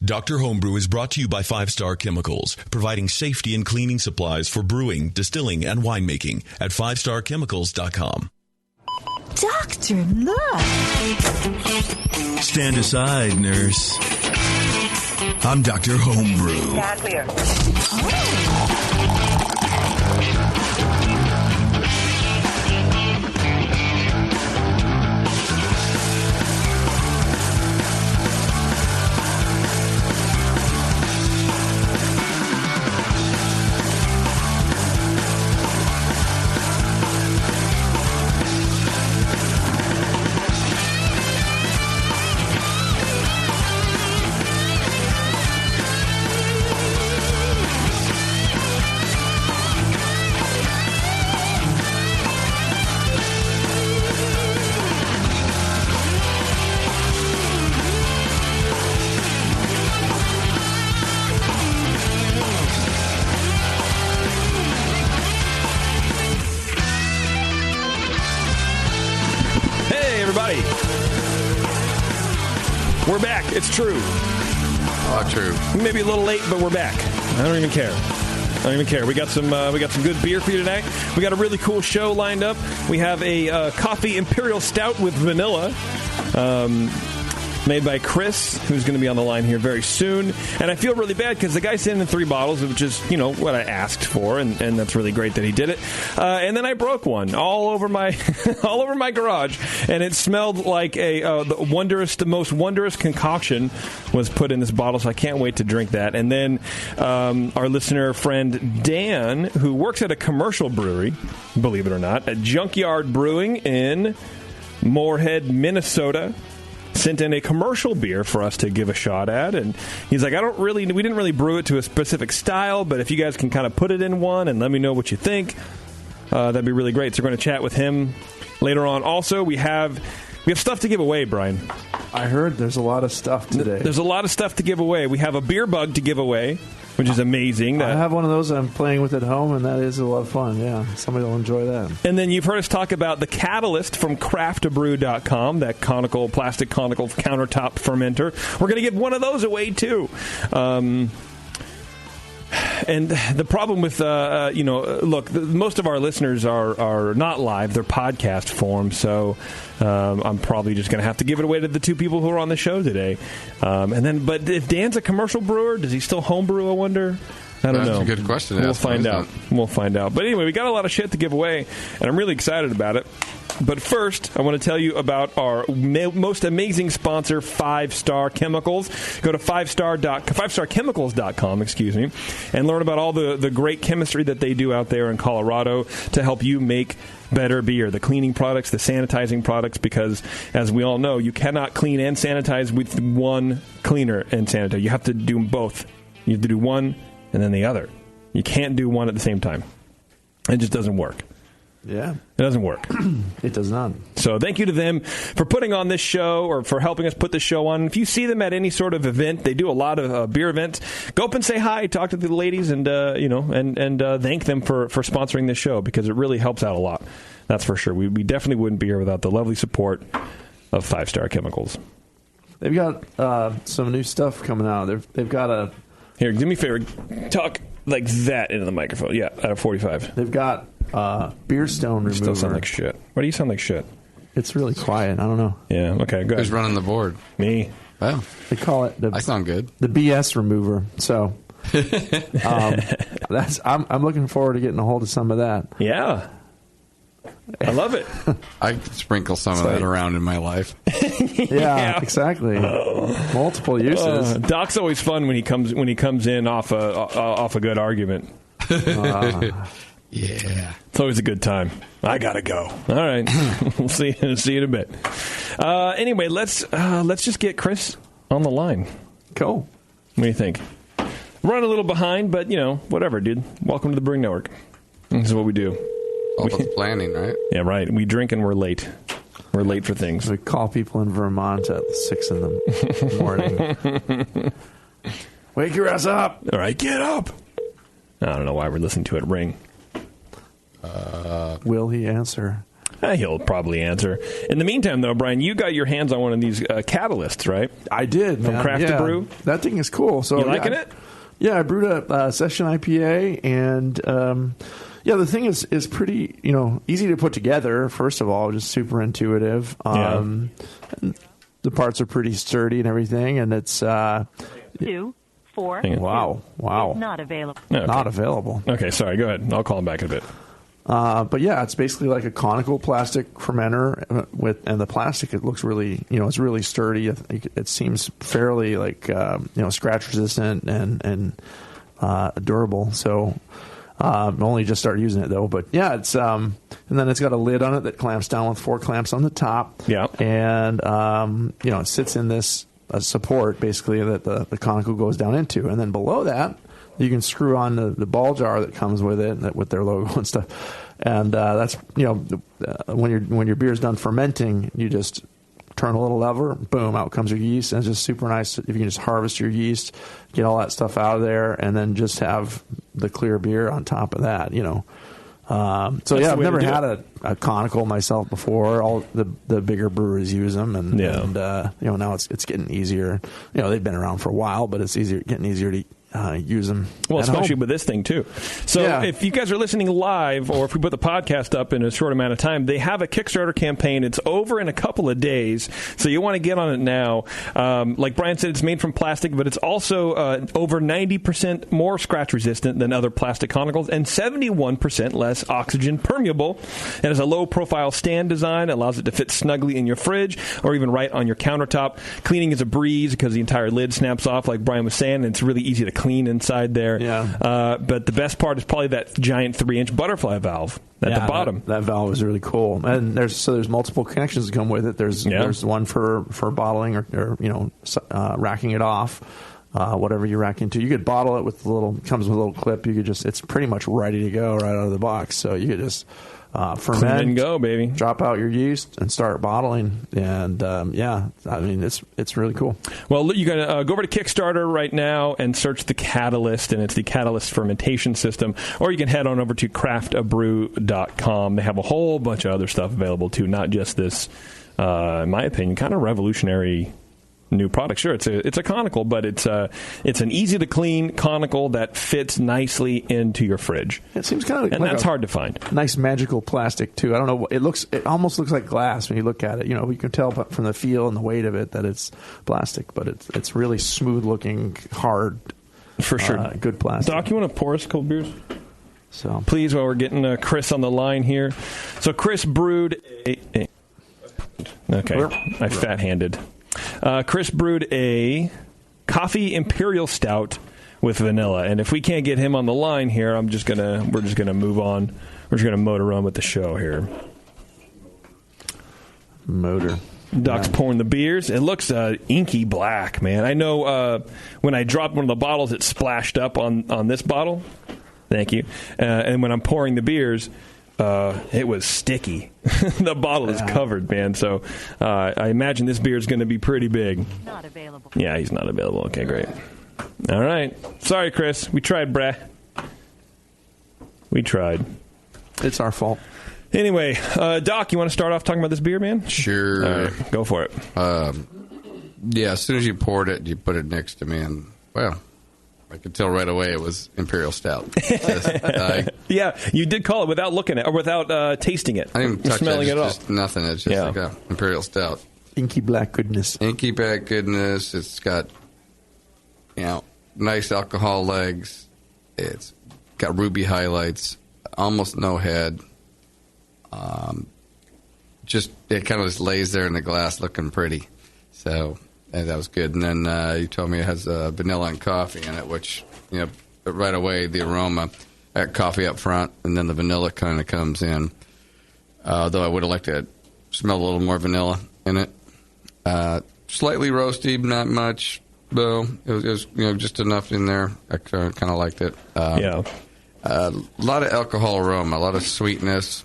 Dr. Homebrew is brought to you by 5 Star Chemicals, providing safety and cleaning supplies for brewing, distilling, and winemaking at 5starchemicals.com. Doctor, look! Stand aside, nurse. I'm Dr. Homebrew. Stand clear. We're back. It's true. Oh, true. Maybe a little late, but we're back. I don't even care. We got some good beer for you tonight. We got a really cool show lined up. We have a coffee Imperial stout with vanilla. Made by Chris, who's going to be on the line here very soon. And I feel really bad because the guy sent in 3 bottles, which is, what I asked for, and that's really great that he did it. And then I broke one all over my all over my garage, and it smelled like the most wondrous concoction was put in this bottle, so I can't wait to drink that. And then our listener friend Dan, who works at a commercial brewery, believe it or not, at Junkyard Brewing in Moorhead, Minnesota, sent in a commercial beer for us to give a shot at, and he's like, we didn't really brew it to a specific style, but if you guys can kind of put it in one and let me know what you think, that'd be really great. So we're going to chat with him later on. Also, we have stuff to give away, Brian. I heard there's a lot of stuff today. There's a lot of stuff to give away. We have a beer bug to give away, which is amazing. I have one of those I'm playing with at home, and that is a lot of fun. Yeah, somebody will enjoy that. And then you've heard us talk about the Catalyst from craftabrew.com, that plastic conical countertop fermenter. We're going to give one of those away, too. And the problem with, look, most of our listeners are not live. They're podcast form, so I'm probably just going to have to give it away to the 2 people who are on the show today. But if Dan's a commercial brewer, does he still homebrew, I wonder? I don't know. That's a good question. We'll find out. But anyway, we got a lot of shit to give away, and I'm really excited about it. But first, I want to tell you about our most amazing sponsor, 5 Star Chemicals. Go to 5starchemicals.com, and learn about all the great chemistry that they do out there in Colorado to help you make better beer. The cleaning products, the sanitizing products, because as we all know, you cannot clean and sanitize with one cleaner and sanitizer. You have to do them both. You have to do one and then the other. You can't do one at the same time. It just doesn't work. Yeah. It doesn't work. It does not. So thank you to them for putting on this show, or for helping us put this show on. If you see them at any sort of event, they do a lot of beer events. Go up and say hi, talk to the ladies, and thank them for sponsoring this show, because it really helps out a lot. That's for sure. We definitely wouldn't be here without the lovely support of 5 Star Chemicals. They've got some new stuff coming out. They've got a... Here, do me a favor. Talk like that into the microphone. Yeah, out of 45. They've got beer stone remover. Still sound like shit. Why do you sound like shit? It's really quiet. I don't know. Yeah, okay, go ahead. Who's running the board? Me. Well, they call it I sound good. The BS remover. So I'm looking forward to getting a hold of some of that. Yeah. I love it. I sprinkle some of that around in my life. Yeah, exactly. Multiple uses. Doc's always fun when he comes in off a good argument. Yeah, it's always a good time. I gotta go. All right, we'll see you in a bit. Anyway, let's just get Chris on the line. Cool. What do you think? Run a little behind, but whatever, dude. Welcome to the Brewing Network. This is what we do. All about planning, right? Yeah, right. We drink and we're late. We're late for things. We call people in Vermont at 6 in the morning. Wake your ass up! All right, get up! I don't know why we're listening to it ring. Will he answer? He'll probably answer. In the meantime, though, Brian, you got your hands on one of these catalysts, right? I did, From man. Craft to Brew? That thing is cool. So You liking it? Yeah, I brewed a session IPA, and the thing is pretty, easy to put together. First of all, just super intuitive. The parts are pretty sturdy and everything, and it's 2, 4. Wow. Not available. Okay. Not available. Okay, sorry. Go ahead. I'll call him back in a bit. But yeah, it's basically like a conical plastic fermenter and the plastic, it looks really, it's really sturdy. It seems fairly like, scratch resistant and durable. So, only just started using it though, but yeah, it's, and then it's got a lid on it that clamps down with 4 clamps on the top. Yeah. And, it sits in this support basically that the conical goes down into. And then below that, you can screw on the ball jar that comes with it, with their logo and stuff. And that's when your beer's done fermenting, you just turn a little lever, boom, out comes your yeast, and it's just super nice if you can just harvest your yeast, get all that stuff out of there, and then just have the clear beer on top of that. I've never had a conical myself before. All the bigger brewers use them, and now it's getting easier. They've been around for a while, but it's getting easier to use them. Well, especially home. with this thing too. So if you guys are listening live, or if we put the podcast up in a short amount of time, they have a Kickstarter campaign. It's over in a couple of days, so you want to get on it now. Like Brian said, it's made from plastic, but it's also over 90% more scratch resistant than other plastic conicals, and 71% less oxygen permeable. It has a low profile stand design. It allows it to fit snugly in your fridge or even right on your countertop. Cleaning is a breeze because the entire lid snaps off, like Brian was saying, and it's really easy to clean inside there. But the best part is probably that giant 3-inch butterfly valve at the bottom. That valve is really cool. And there's multiple connections that come with it. There's one for bottling or racking it off. Whatever you rack into, you could bottle it with comes with a little clip. You could it's pretty much ready to go right out of the box. So you could just ferment and go, baby. Drop out your yeast and start bottling. And it's really cool. Well, you got to go over to Kickstarter right now and search the Catalyst, and it's the Catalyst fermentation system. Or you can head on over to craftabrew.com. They have a whole bunch of other stuff available too, not just this, in my opinion, kind of revolutionary new product. Sure, it's a conical, but it's an easy to clean conical that fits nicely into your fridge. It seems kind of and like that's hard to find. Nice magical plastic too. I don't know. It almost looks like glass when you look at it. You can tell from the feel and the weight of it that it's plastic, but it's really smooth looking, hard. For sure, good plastic. Doc, you want to pour us a couple beers? So please, while we're getting Chris on the line here. So Chris brewed I fat-handed. Chris brewed a coffee Imperial stout with vanilla, and if we can't get him on the line here, we're just gonna move on. We're just gonna motor on with the show here. Motor. Doc's pouring the beers. It looks inky black, man. I know when I dropped one of the bottles, it splashed up on this bottle. Thank you. And when I'm pouring the beers, it was sticky. The bottle is covered, man. So I imagine this beer is going to be pretty big. Not available. Yeah, he's not available. Okay, great. All right. Sorry, Chris. We tried, brah. We tried. It's our fault. Anyway, Doc, you want to start off talking about this beer, man? Sure. All right, go for it. As soon as you poured it, you put it next to me, and, well, I could tell right away it was Imperial Stout. Yeah, you did call it without looking at or without tasting it. I didn't touch smelling it. It's Just nothing. It's just like Imperial Stout. Inky black goodness. Inky black goodness. It's got, nice alcohol legs. It's got ruby highlights. Almost no head. It kind of just lays there in the glass looking pretty. So that was good. And then you told me it has vanilla and coffee in it, which, right away the aroma, that coffee up front, and then the vanilla kind of comes in. Though I would have liked to smell a little more vanilla in it. Slightly roasty, not much, though. It was just enough in there. I kind of liked it. A lot of alcohol aroma, a lot of sweetness.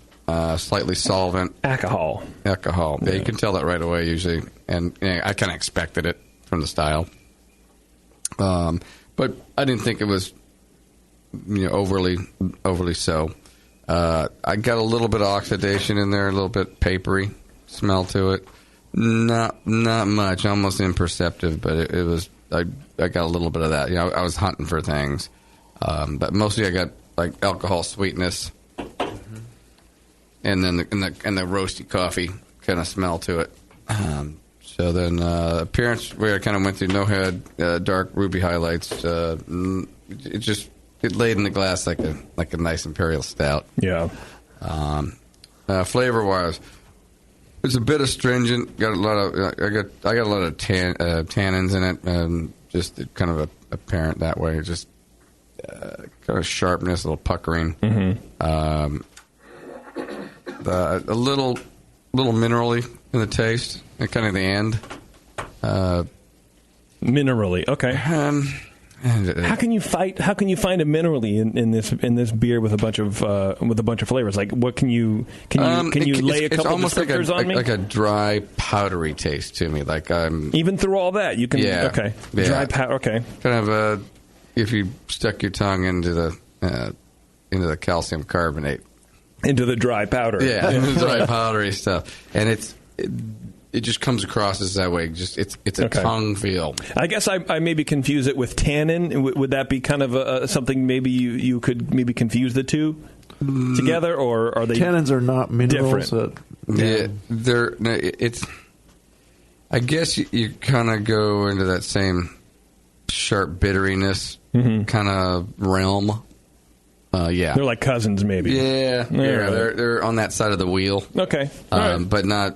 Slightly solvent. Alcohol. Yeah, you can tell that right away usually. And I kind of expected it from the style. But I didn't think it was overly so. I got a little bit of oxidation in there, a little bit papery smell to it. Not much, almost imperceptible, but it was. I got a little bit of that. You know, I was hunting for things, but mostly I got like alcohol sweetness, and then the roasty coffee kind of smell to it. So then appearance, where I kind of went through no head, dark ruby highlights. It laid in the glass like a nice Imperial stout. Yeah. Flavor wise, it's a bit astringent. Got a lot of I got a lot of tannins in it, and just kind of apparent that way. Just kind of sharpness, a little puckering. A little minerally in the taste, and kind of the end. Minerally, okay. How can you find a minerally in this beer with a bunch of flavors? Like, what can you lay a couple of descriptors on me? Like a dry, powdery taste to me. Like even through all that, you can. Yeah, okay. Yeah. Dry powder. Okay. Kind of if you stuck your tongue into the calcium carbonate, into the dry powder. Yeah, the dry powdery stuff, and it just comes across as that way. Just it's a tongue feel. I guess I maybe confuse it with tannin. Would that be kind of something maybe you could maybe confuse the two together, or are they tannins are not minerals? Different? They're. It's. I guess you kind of go into that same sharp bitteriness kind of realm. Yeah, they're like cousins, maybe. Yeah, they're on that side of the wheel. Okay, but not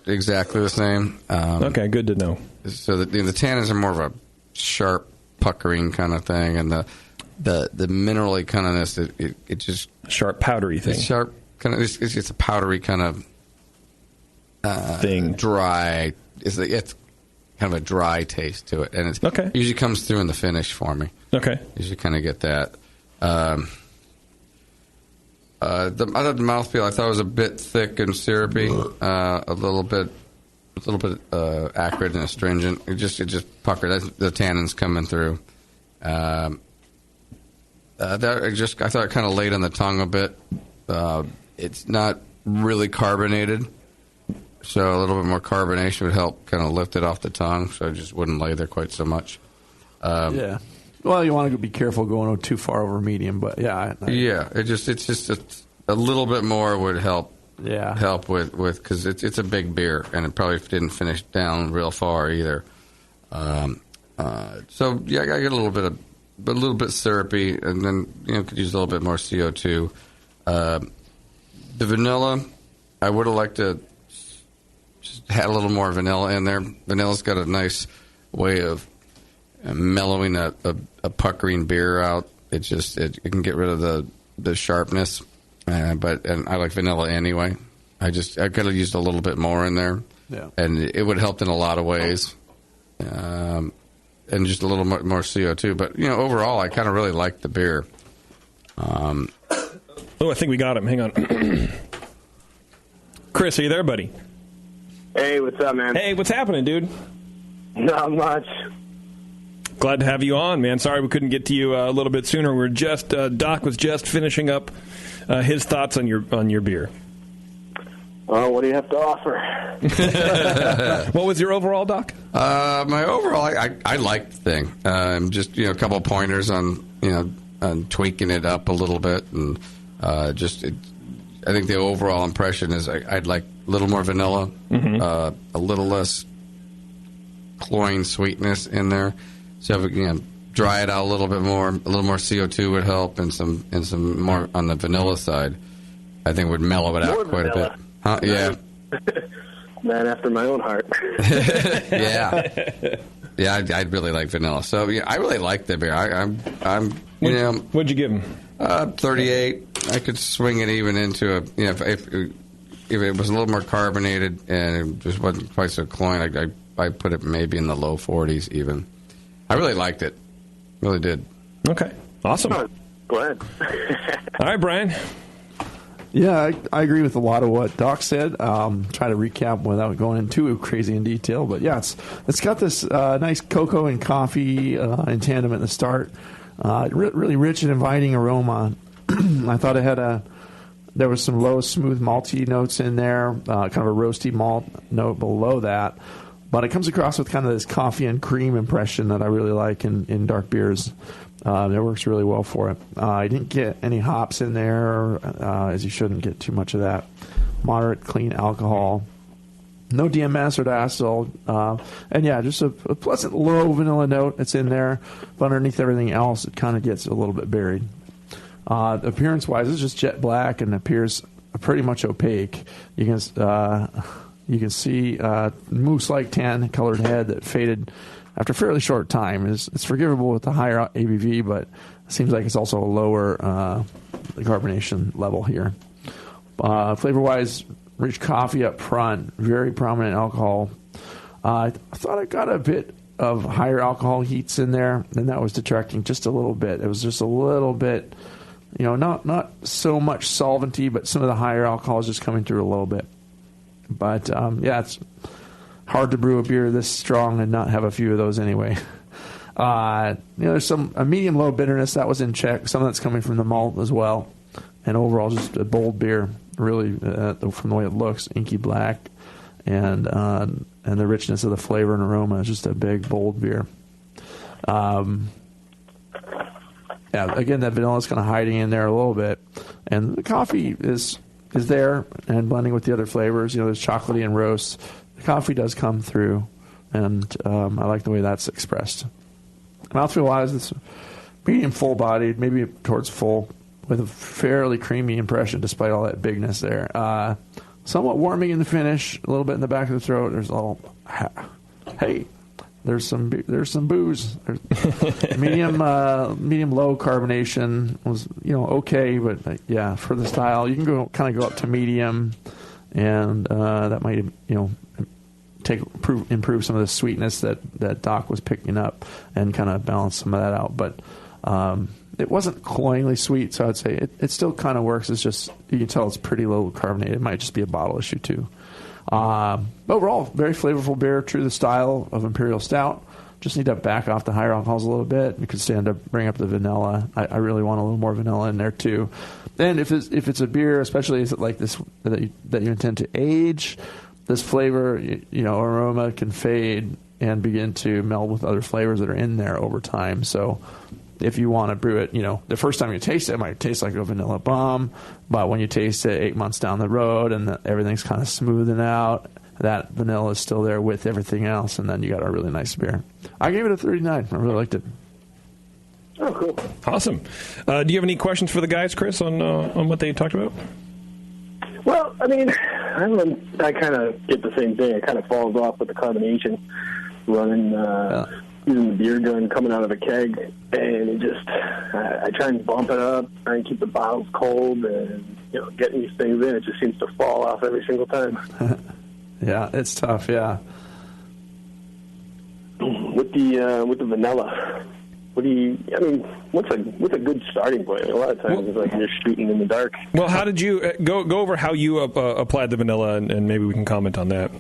exactly the same. Okay, good to know. So the tannins are more of a sharp, puckering kind of thing, and the minerally kind ofness, it just sharp, powdery thing. It's sharp, kind of. It's a powdery kind of thing. Dry. It's kind of a dry taste to it, and it usually comes through in the finish for me. Okay, usually kind of get that. The mouthfeel I thought was a bit thick and syrupy, a little bit acrid and astringent. It just puckered. The tannins coming through. I thought it kind of laid on the tongue a bit. It's not really carbonated, so a little bit more carbonation would help kind of lift it off the tongue, so it just wouldn't lay there quite so much. Yeah. Well, you want to be careful going too far over medium, but yeah. It's just a little bit more would help. Yeah. Help with because it's a big beer, and it probably didn't finish down real far either. So yeah, I get a little bit syrupy, and then could use a little bit more CO2. The vanilla, I would have liked to just had a little more vanilla in there. Vanilla's got a nice way of mellowing a puckering beer out. It can get rid of the sharpness, but I like vanilla anyway. I could have used a little bit more in there, and it would have helped in a lot of ways, and just a little more CO2. But overall, I kind of really liked the beer. I think we got him. Hang on, Chris, are you there, buddy? Hey, what's up, man? Hey, what's happening, dude? Not much. Glad to have you on, man. Sorry we couldn't get to you a little bit sooner. We're just Doc was just finishing up his thoughts on your beer. Oh, what do you have to offer? What was your overall, Doc? My overall, I liked the thing. Just a couple of pointers on on tweaking it up a little bit, and I think the overall impression is I'd like a little more vanilla, a little less cloying sweetness in there. So if dry it out a little bit more, a little more CO2 would help, and some more on the vanilla side, I think would mellow it out quite a bit. Huh? Yeah. Man after my own heart. Yeah, I'd really like vanilla. So I really like the beer. What'd you give him? 38. I could swing it even into if it was a little more carbonated and it just wasn't quite so cloying, I put it maybe in the low 40s even. I really liked it. Really did. Okay. Awesome. Oh, glad. All right, Brian. Yeah, I agree with a lot of what Doc said. Try to recap without going into too crazy in detail. But yeah, it's got this nice cocoa and coffee in tandem at the start. Really rich and inviting aroma. I thought it had a There was some low, smooth malty notes in there, kind of a roasty malt note below that. But it comes across with kind of this coffee and cream impression that I really like in dark beers. It works really well for it. I didn't get any hops in there, as you shouldn't get too much of that. Moderate, clean alcohol. No DMS or diacetyl. And yeah, just a pleasant low vanilla note that's in there. But underneath everything else, it kind of gets a little bit buried. Appearance-wise, it's just jet black and appears pretty much opaque. You can see moose-like tan colored head that faded after a fairly short time. It's forgivable with the higher ABV, but it seems like it's also a lower carbonation level here. Flavor-wise, rich coffee up front, very prominent alcohol. I thought I got a bit of higher alcohol heats in there, and that was detracting just a little bit. It was just a little bit, not so much solventy, but some of the higher alcohol is just coming through a little bit. But, it's hard to brew a beer this strong and not have a few of those anyway. There's a medium-low bitterness that was in check. Some of that's coming from the malt as well. And overall, just a bold beer, really, from the way it looks, inky black. And the richness of the flavor and aroma is just a big, bold beer. Again, that vanilla is kind of hiding in there a little bit. And the coffee is there and blending with the other flavors. There's chocolatey and roast. The coffee does come through, and I like the way that's expressed. Mouthfeel-wise, it's medium full-bodied, maybe towards full, with a fairly creamy impression despite all that bigness there. Somewhat warming in the finish, a little bit in the back of the throat. There's a little, hey, there's some booze. Medium low carbonation was okay, but for the style you can go up to medium, and that might improve some of the sweetness that Doc was picking up and kind of balance some of that out. But it wasn't cloyingly sweet, so I'd say it still kind of works. It's just you can tell it's pretty low carbonated. It might just be a bottle issue too. Overall, very flavorful beer, true to the style of Imperial Stout. Just need to back off the higher alcohols a little bit. You could stand to bring up the vanilla. I really want a little more vanilla in there too. Then if it's a beer, especially is it like this that you intend to age, this flavor, aroma can fade and begin to meld with other flavors that are in there over time. So if you want to brew it, the first time you taste it might taste like a vanilla bomb, but when you taste it 8 months down the road and everything's kind of smoothing out, that vanilla is still there with everything else, and then you got a really nice beer. I gave it a 39. I really liked it. Oh, cool. Awesome. Do you have any questions for the guys, Chris, on what they talked about? Well, I kind of get the same thing. It kind of falls off with the carbonation, running, using the beer gun coming out of a keg, and it just, I try and bump it up, try and keep the bottles cold, and, getting these things in, it just seems to fall off every single time. Yeah, it's tough, yeah. With the vanilla, what's a good starting point? A lot of times it's like you're shooting in the dark. Well, how did you go over how you applied the vanilla, and maybe we can comment on that.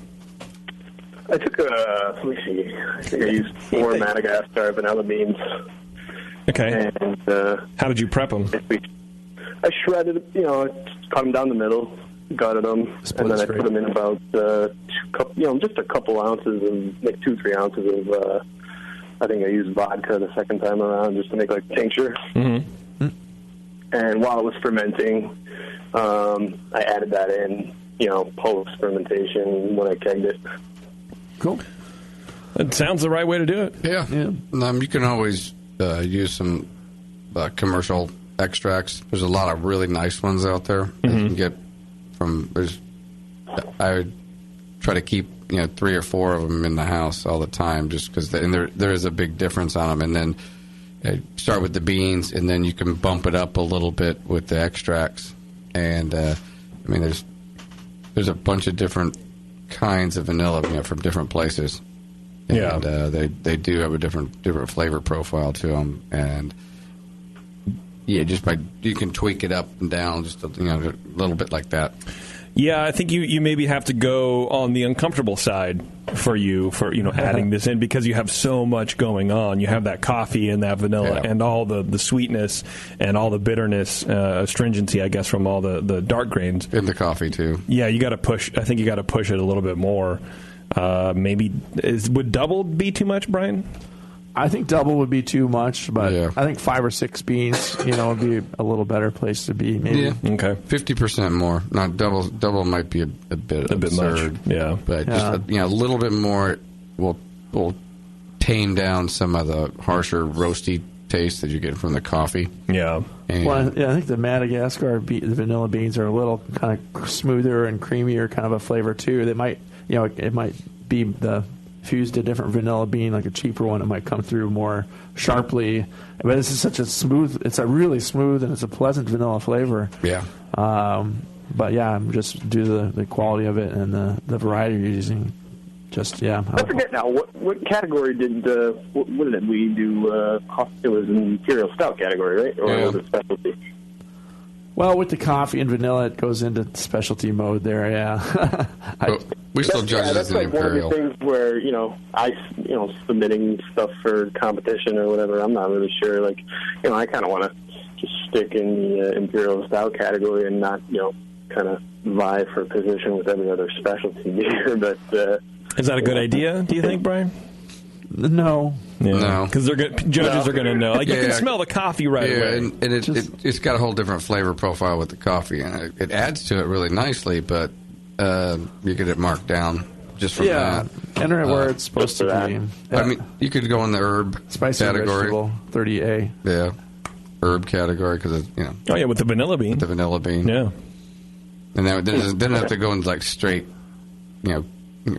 I took let me see. I think I used 4 Madagascar vanilla beans. Okay. And how did you prep them? I shredded, cut them down the middle, gutted them, and then I put them in about just a couple ounces of, like 2-3 ounces of. I think I used vodka the second time around just to make like tincture. Mm-hmm. And while it was fermenting, I added that in, post fermentation when I kegged it. Cool. That sounds the right way to do it. Yeah. You can always use some commercial extracts. There's a lot of really nice ones out there. Mm-hmm. You can get from. I would try to keep 3 or 4 of them in the house all the time, just because there is a big difference on them. And then start with the beans, and then you can bump it up a little bit with the extracts. And there's a bunch of different kinds of vanilla, from different places. And they do have a different flavor profile to them. And you can tweak it up and down just a little bit like that. Yeah, I think you maybe have to go on the uncomfortable side for adding this in, because you have so much going on. You have that coffee and that vanilla and all the sweetness and all the bitterness, astringency, I guess, from all the dark grains. In the coffee, too. Yeah, you got to push. I think you got to push it a little bit more. Would double be too much, Brian? I think double would be too much, but I think 5 or 6 beans, would be a little better place to be. Maybe. Yeah. Okay. 50% more. Not double. Double might be a bit absurd. Much. Yeah. But just a little bit more will tame down some of the harsher roasty taste that you get from the coffee. Yeah. Well, I think the Madagascar the vanilla beans are a little kind of smoother and creamier kind of a flavor too. They might, it might be fused a different vanilla bean, like a cheaper one. It might come through more sharply. But this is such it's a really smooth and it's a pleasant vanilla flavor. Yeah. But yeah, just due to the quality of it and the variety you're using. I forget now. What category did what did we do? It was an Imperial Stout category, right? Or was it specialty? Well, with the coffee and vanilla, it goes into specialty mode there. Yeah. We still judge it as an Imperial. One of the things where submitting stuff for competition or whatever. I'm not really sure. Like, I kind of want to just stick in the Imperial Stout category and not kind of vie for position with every other specialty beer. But is that a good idea? Do you think, Brian? No. Yeah. No. Because judges are going to know. Like, you can smell the coffee right away. And it's got a whole different flavor profile with the coffee, and it adds to it really nicely, but you get it marked down just from that. Enter it where it's supposed to be. Yeah. I mean, you could go in the herb Spicy category. Vegetable, 30A. Yeah. Herb category, because it's, Oh, yeah, with the vanilla bean. Yeah. And then have to go into, like, straight,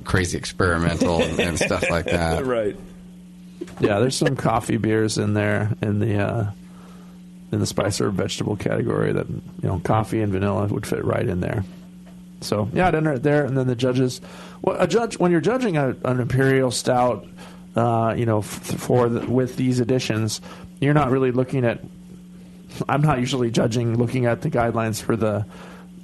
crazy experimental and stuff like that. Right. Yeah, there's some coffee beers in there in the spice herb vegetable category that coffee and vanilla would fit right in there. So I'd enter it there, and then the judges. Well, when you're judging an Imperial Stout, with these additions, you're not really looking at. I'm not usually looking at the guidelines for the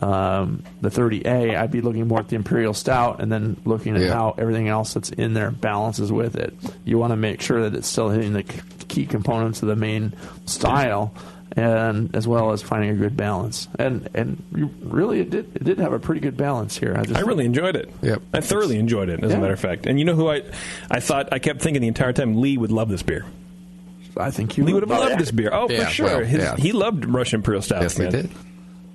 30A. I'd be looking more at the Imperial Stout and then looking at how everything else that's in there balances with it. You want to make sure that it's still hitting the key components of the main style, and as well as finding a good balance. And it did have a pretty good balance here. I really enjoyed it. Yep. I thoroughly enjoyed it, as a matter of fact. And you know who I kept thinking the entire time? Lee would love this beer. I think Lee would have loved this beer. Oh, for sure. He loved Russian Imperial Stout. Yes, man. he did.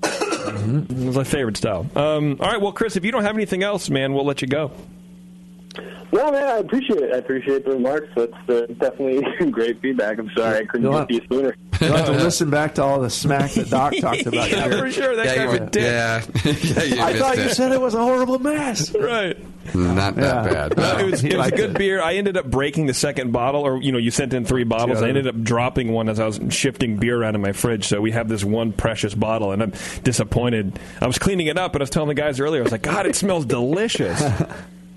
It was my favorite style. All right, well, Chris, if you don't have anything else, man, we'll let you go. No, man, I appreciate it. I appreciate the remarks. That's definitely great feedback. I'm sorry I couldn't get to you sooner. You'll have to listen back to all the smack that Doc talked about. Yeah, for sure. That guy's a dick. Yeah. I thought you said it was a horrible mess. Right. Not that bad. It was a good beer. I ended up breaking the second bottle, or you sent in 3 bottles. I ended up dropping one as I was shifting beer around in my fridge. So we have this one precious bottle, and I'm disappointed. I was cleaning it up, and I was telling the guys earlier, I was like, God, it smells delicious.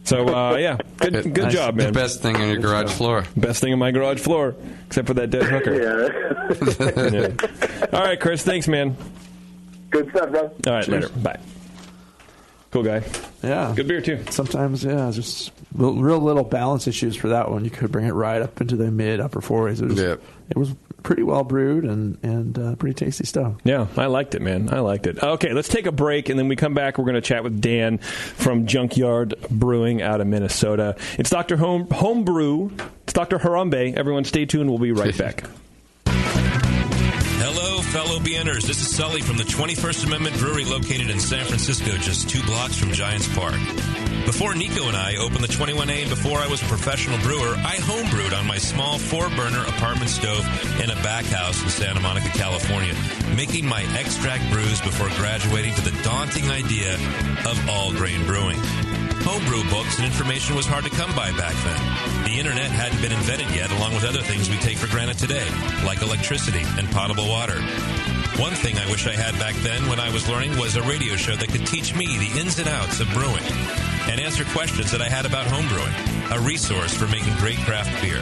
So, good job, man. The best thing on your garage floor. Best thing on my garage floor, except for that dead hooker. Yeah. All right, Chris, thanks, man. Good stuff, bro. All right, later. Bye. Cool guy. Yeah. Good beer, too. Sometimes, just real little balance issues for that one. You could bring it right up into the upper 40s. It was pretty well brewed and pretty tasty stuff. Yeah, I liked it, man. I liked it. Okay, let's take a break, and then we come back. We're going to chat with Dan from Junkyard Brewing out of Minnesota. It's Dr. Homebrew. It's Dr. Harambe. Everyone stay tuned. We'll be right back. Hello, fellow BNers. This is Sully from the 21st Amendment Brewery located in San Francisco, just 2 blocks from Giants Park. Before Nico and I opened the 21A and before I was a professional brewer, I homebrewed on my small 4-burner apartment stove in a back house in Santa Monica, California, making my extract brews before graduating to the daunting idea of all-grain brewing. Homebrew books and information was hard to come by back then. The internet hadn't been invented yet, along with other things we take for granted today, like electricity and potable water. One thing I wish I had back then when I was learning was a radio show that could teach me the ins and outs of brewing and answer questions that I had about homebrewing, a resource for making great craft beer.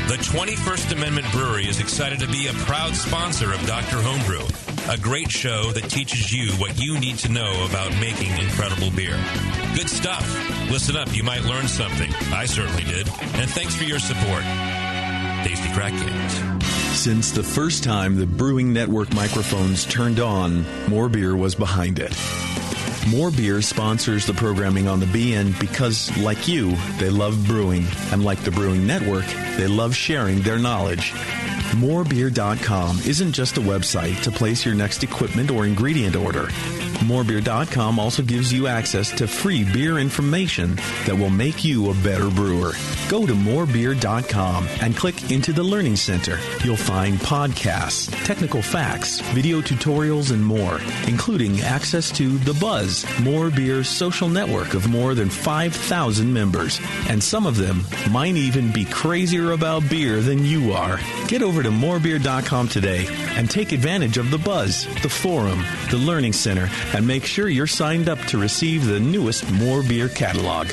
The 21st Amendment Brewery is excited to be a proud sponsor of Dr. Homebrew. a great show that teaches you what you need to know about making incredible beer. Good stuff. Listen up, you might learn something. I certainly did. And thanks for your support. Tasty Crack Games. Since the first time the Brewing Network microphones turned on, More Beer was behind it. More Beer sponsors the programming on the BN because, like you, they love brewing. And like the Brewing Network, they love sharing their knowledge. Morebeer.com isn't just a website to place your next equipment or ingredient order. Morebeer.com also gives you access to free beer information that will make you a better brewer. Go to morebeer.com and click into the Learning Center. You'll find podcasts, technical facts, video tutorials, and more, including access to The Buzz, More Beer's social network of more than 5,000 members. And some of them might even be crazier about beer than you are. Get over to morebeer.com today and take advantage of The Buzz, the forum, the Learning Center, and make sure you're signed up to receive the newest More Beer catalog.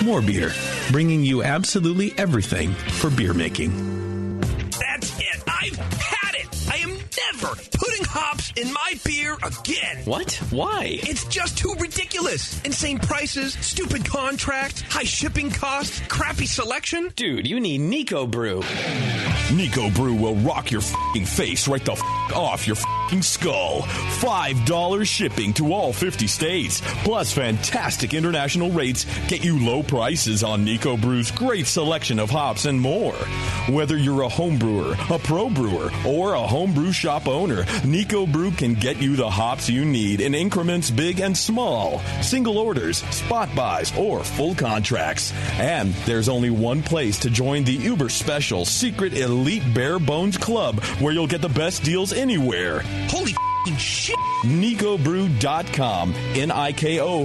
More Beer, bringing you absolutely everything for beer making. That's it. I've had it. I am never putting hops in my beer again. What? Why? It's just too ridiculous. Insane prices, stupid contracts, high shipping costs, crappy selection. Dude, you need Nico Brew. Nico Brew will rock your f***ing face right the f*** off your f***ing skull. $5 shipping to all 50 states. Plus fantastic international rates get you low prices on Nico Brew's great selection of hops and more. Whether you're a home brewer, a pro brewer, or a homebrew shop owner, Nico Brew can get you the hops you need in increments big and small. Single orders, spot buys, or full contracts. And there's only one place to join the uber special secret elite bare bones club where you'll get the best deals anywhere. Holy shit. NicoBrew.com. NIKOBREW.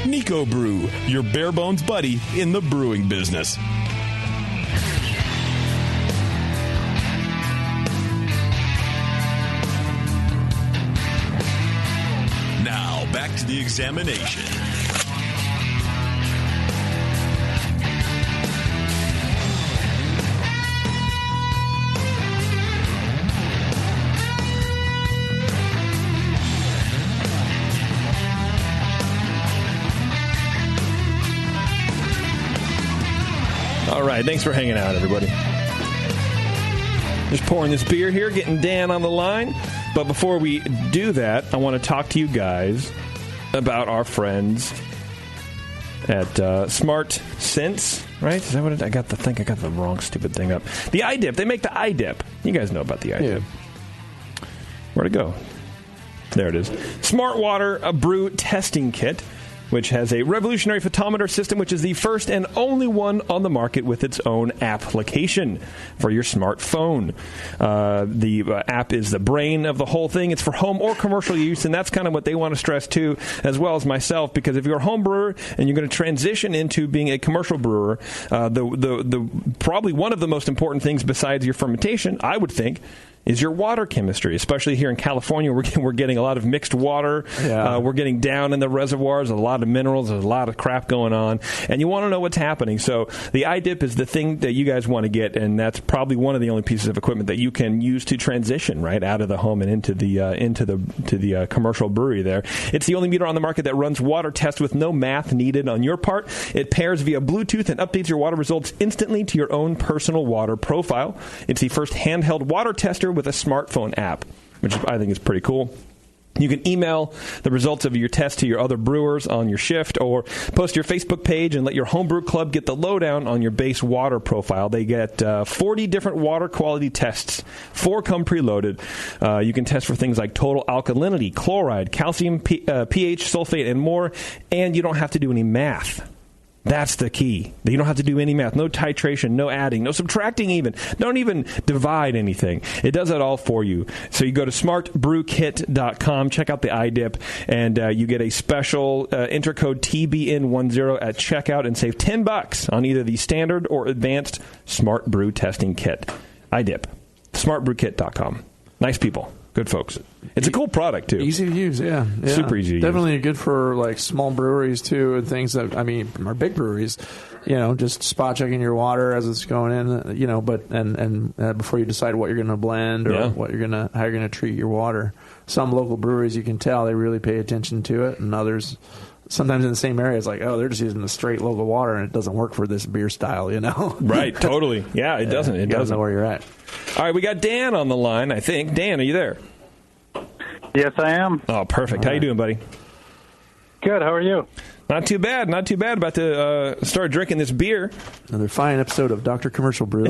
Nico Brew, your bare bones buddy in the brewing business. Now, back to the examination. All right, thanks for hanging out, everybody. Just pouring this beer here, getting Dan on the line. But before we do that, I want to talk to you guys about our friends at Smart Sense, right? Is that what I got? I think I got the wrong stupid thing up. The iDip. They make the iDip. You guys know about the iDip. Yeah. Where'd it go? There it is. Smart Water, a brew testing kit, which has a revolutionary photometer system, which is the first and only one on the market with its own application for your smartphone. The app is the brain of the whole thing. It's for home or commercial use, and that's kind of what they want to stress, too, as well as myself, because if you're a home brewer and you're going to transition into being a commercial brewer, the probably one of the most important things besides your fermentation, I would think, is your water chemistry, especially here in California. We're getting a lot of mixed water. Yeah. We're getting down in the reservoirs, a lot of minerals, there's a lot of crap going on, and you want to know what's happening. So the iDip is the thing that you guys want to get, and that's probably one of the only pieces of equipment that you can use to transition right out of the home and into the commercial brewery there. It's the only meter on the market that runs water tests with no math needed on your part. It pairs via Bluetooth and updates your water results instantly to your own personal water profile. It's the first handheld water tester with a smartphone app, which I think is pretty cool. You can email the results of your test to your other brewers on your shift, or post your Facebook page and let your homebrew club get the lowdown on your base water profile. They get 40 different water quality tests. 4 come preloaded. You can test for things like total alkalinity, chloride, calcium, pH, sulfate, and more, and you don't have to do any math. That's the key. You don't have to do any math. No titration, no adding, no subtracting even. Don't even divide anything. It does it all for you. So you go to smartbrewkit.com, check out the iDip, and you get a special intercode TBN10 at checkout and save $10 on either the standard or advanced Smart Brew testing kit. iDip. smartbrewkit.com. Nice people. Good folks. It's a cool product, too. Easy to use, yeah. Super easy to use. Definitely good for like small breweries, too, and things that, are big breweries. Just spot checking your water as it's going in, but before you decide what you're going to blend or how you're going to treat your water. Some local breweries, you can tell they really pay attention to it, and others, sometimes in the same area, it's like, oh, they're just using the straight local water, and it doesn't work for this beer style, Right, totally. Yeah, it doesn't. It doesn't know where you're at. All right, we got Dan on the line, I think. Dan, are you there? Yes, I am. Oh, perfect. How you doing, buddy? Good. How are you? Not too bad. Not too bad. About to start drinking this beer. Another fine episode of Dr. Commercial Brew.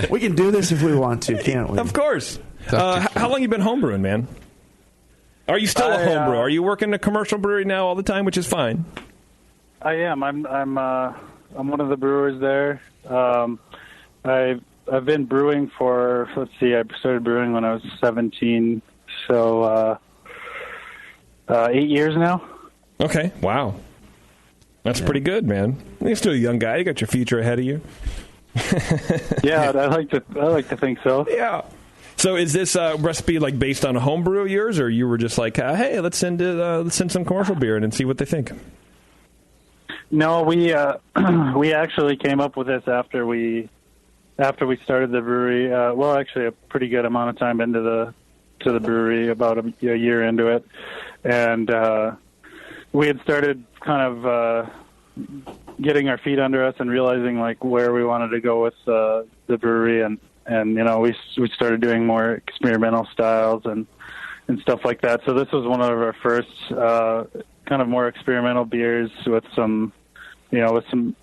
We can do this if we want to, can't we? Of course. How long you been homebrewing, man? Are you still a homebrewer? Are you working a commercial brewery now all the time, which is fine? I am. I'm one of the brewers there. I've been brewing for, I started brewing when I was 17, so 8 years now. Okay, wow. That's pretty good, man. You're still a young guy. You got your future ahead of you. Yeah, I like to think so. Yeah. So is this recipe like based on a homebrew of yours, or you were just like, hey, let's send some commercial beer in and see what they think? No, we actually came up with this after we started the brewery. Actually, a pretty good amount of time into the brewery, about a year into it, and we had started kind of getting our feet under us and realizing like where we wanted to go with the brewery, and we started doing more experimental styles and stuff like that. So this was one of our first kind of more experimental beers with some additions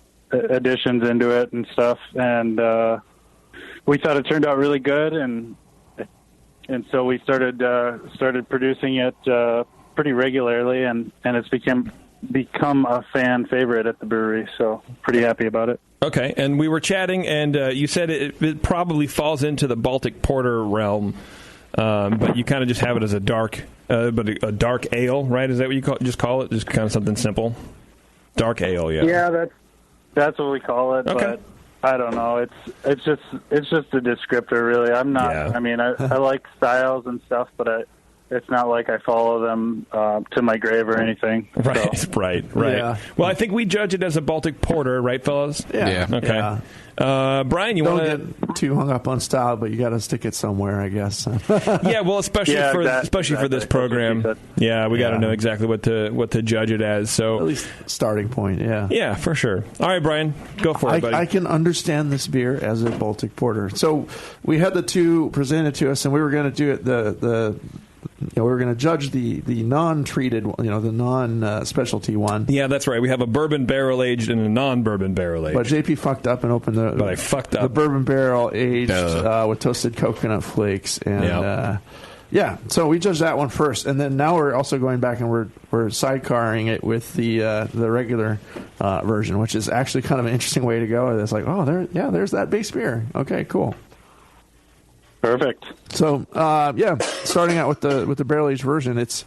into it and stuff, and we thought it turned out really good, and so we started producing it pretty regularly, and it's become a fan favorite at the brewery. So pretty happy about it. Okay, and we were chatting, and you said it probably falls into the Baltic Porter realm, but you kind of just have it as a dark ale, right? Is that what you call it? Just kind of something simple. Dark ale, yeah. Yeah, that's what we call it. Okay. But I don't know. It's just a descriptor, really. I'm not. Yeah. I mean, I like styles and stuff, but it's not like I follow them to my grave or anything. Right, so. right. Yeah. Well, I think we judge it as a Baltic Porter, right, fellas? Yeah. Okay. Yeah. Brian, you want to get too hung up on style, but you got to stick it somewhere, I guess. Yeah, well, especially for this program. Yeah, we got to know exactly what to judge it as. So at least starting point. Yeah. Yeah, for sure. All right, Brian, go for it, buddy. I can understand this beer as a Baltic Porter. So we had the two presented to us, and we were going to do it we were going to judge the non-treated, the non-specialty one. Yeah, that's right. We have a bourbon barrel-aged and a non-bourbon barrel-aged. But JP fucked up and opened the bourbon barrel-aged with toasted coconut flakes. And, so we judged that one first. And then now we're also going back and we're sidecarring it with the regular version, which is actually kind of an interesting way to go. It's like, there's that base beer. Okay, cool. Perfect. So, starting out with the barrel aged version, it's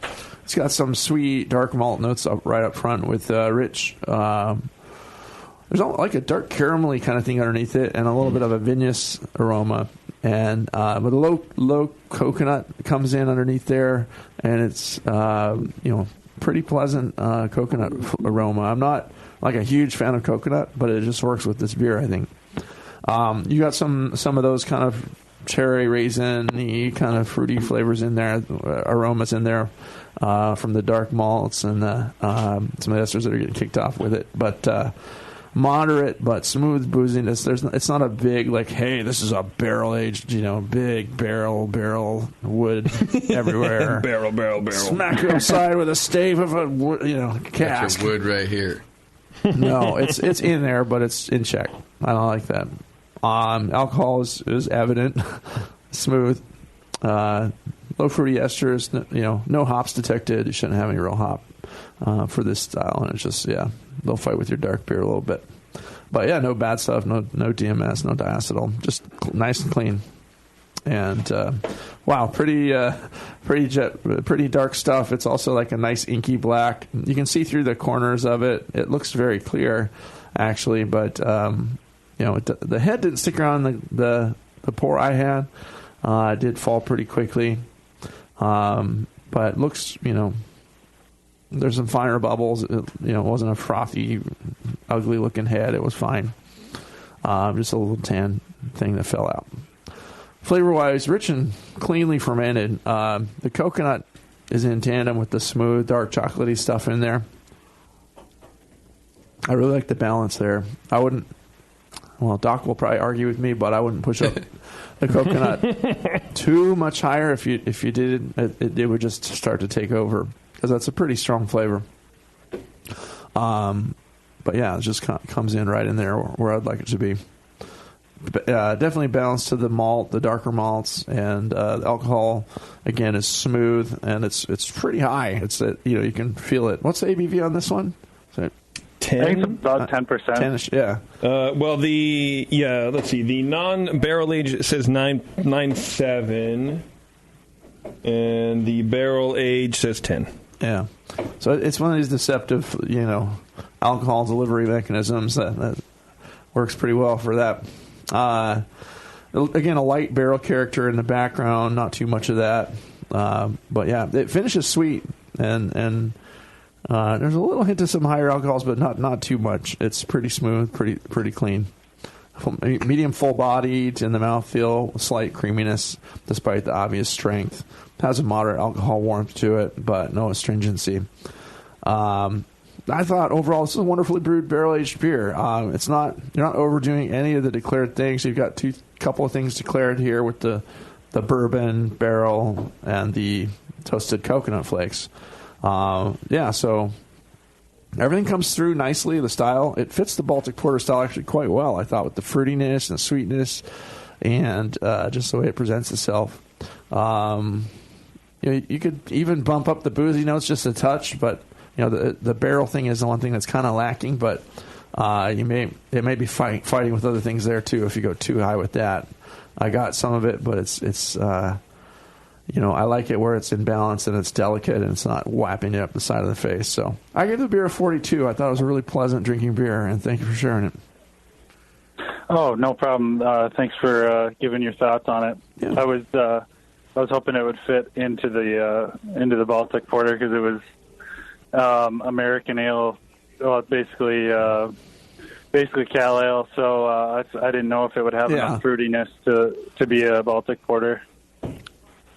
got some sweet dark malt notes right up front with rich. There's like a dark caramelly kind of thing underneath it, and a little bit of a vinous aroma, and with a low coconut comes in underneath there, and it's pretty pleasant coconut aroma. I'm not like a huge fan of coconut, but it just works with this beer, I think. You got some of those kind of cherry raisin-y kind of fruity flavors in there, aromas in there from the dark malts and some of the esters that are getting kicked off with it. But moderate but smooth booziness. It's not a big like, hey, this is a barrel aged, big barrel wood everywhere. barrel. Smack you upside with a stave of a cask. Got your wood right here. No, it's in there, but it's in check. I don't like that. Alcohol is evident, smooth, low fruity esters. No hops detected. You shouldn't have any real hop for this style, and it's just they'll fight with your dark beer a little bit. But no bad stuff, no DMS, no diacetyl, just nice and clean. And pretty dark stuff. It's also like a nice inky black. You can see through the corners of it. It looks very clear, actually, but. The head didn't stick around the pour I had. It did fall pretty quickly. But it looks, there's some finer bubbles. It wasn't a frothy, ugly-looking head. It was fine. Just a little tan thing that fell out. Flavor-wise, rich and cleanly fermented. The coconut is in tandem with the smooth, dark, chocolatey stuff in there. I really like the balance there. I wouldn't... Well, Doc will probably argue with me, but I wouldn't push up the coconut too much higher. If you did, it would just start to take over, because that's a pretty strong flavor. But yeah, it just comes in right in there where I'd like it to be. Definitely balanced to the malt, the darker malts, and the alcohol again is smooth and it's pretty high. It's you can feel it. What's the ABV on this one? 10? I think it's about 10%. 10-ish, yeah. Let's see. The non-barrel age says 9.7, and the barrel age says 10. Yeah. So it's one of these deceptive, alcohol delivery mechanisms that works pretty well for that. Again, a light barrel character in the background, not too much of that. But yeah, it finishes sweet, and there's a little hint of some higher alcohols, but not too much. It's pretty smooth, pretty clean. Medium full-bodied in the mouthfeel, slight creaminess despite the obvious strength. Has a moderate alcohol warmth to it, but no astringency. I thought overall this is a wonderfully brewed barrel-aged beer. You're not overdoing any of the declared things. You've got couple of things declared here with the bourbon barrel and the toasted coconut flakes. So everything comes through nicely. The style, it fits the Baltic Porter style actually quite well, I thought, with the fruitiness and sweetness and just the way it presents itself. You could even bump up the boozy notes just a touch, but the barrel thing is the one thing that's kind of lacking. But it may be fighting with other things there too if you go too high with that. I got some of it, but it's I like it where it's in balance and it's delicate and it's not whapping you up the side of the face. So I give the beer a 42. I thought it was a really pleasant drinking beer, and thank you for sharing it. Oh, no problem. Thanks for giving your thoughts on it. Yeah. I was hoping it would fit into the Baltic Porter because it was American ale, basically Cal Ale. So I didn't know if it would have enough fruitiness to be a Baltic Porter.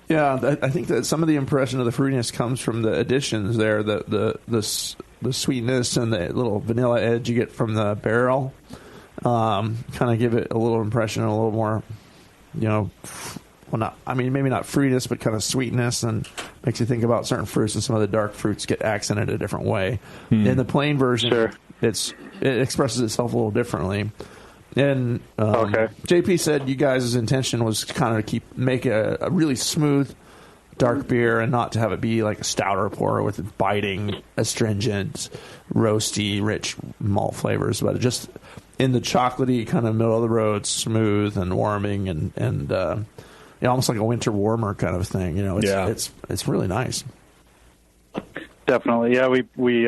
Yeah, I think that some of the impression of the fruitiness comes from the additions there, the sweetness and the little vanilla edge you get from the barrel. Kind of give it a little impression, a little more, maybe not fruitiness, but kind of sweetness, and makes you think about certain fruits, and some of the dark fruits get accented a different way. In the plain version, it expresses itself a little differently. And JP said you guys' intention was kind of to make a really smooth, dark beer and not to have it be like a stout or a porter with biting, astringent, roasty, rich malt flavors, but just in the chocolatey kind of middle of the road, smooth and warming and almost like a winter warmer kind of thing. It's really nice. Definitely, yeah. We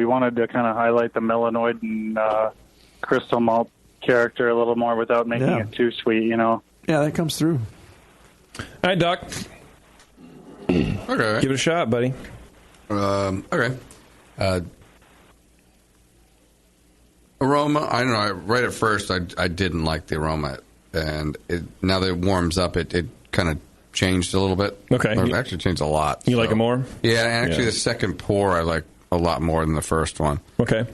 wanted to kind of highlight the melanoid and crystal malt character a little more without making it too sweet, Yeah, that comes through. All right, Doc. Okay. Give it a shot, buddy. Okay. Aroma, I don't know. Right at first, I didn't like the aroma. And now that it warms up, it kind of changed a little bit. Okay. Or it actually changed a lot. You like it more? Yeah, and actually the second pour I like a lot more than the first one. Okay.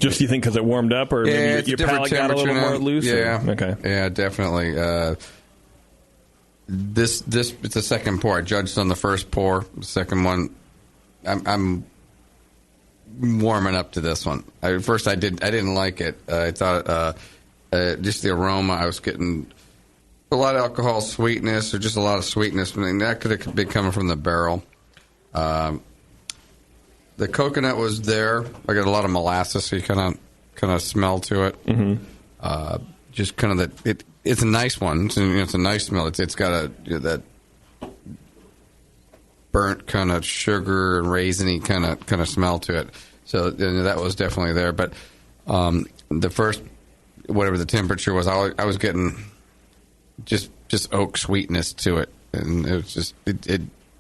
Just you think because it warmed up, or maybe your palate got a little more loose? Yeah. Okay. Yeah, definitely. It's the second pour. I judged on the first pour. The second one, I'm warming up to this one. At first, I didn't like it. I thought just the aroma. I was getting a lot of alcohol sweetness, or just a lot of sweetness. I mean, that could have been coming from the barrel. The coconut was there. I got a lot of molasses, so you kind of smell to it. Mm-hmm. Just kind of that. It's a nice one. It's a nice smell. It's got that burnt kind of sugar and raisiny kind of smell to it. So that was definitely there. But the first, whatever the temperature was, I was getting just oak sweetness to it. and it was just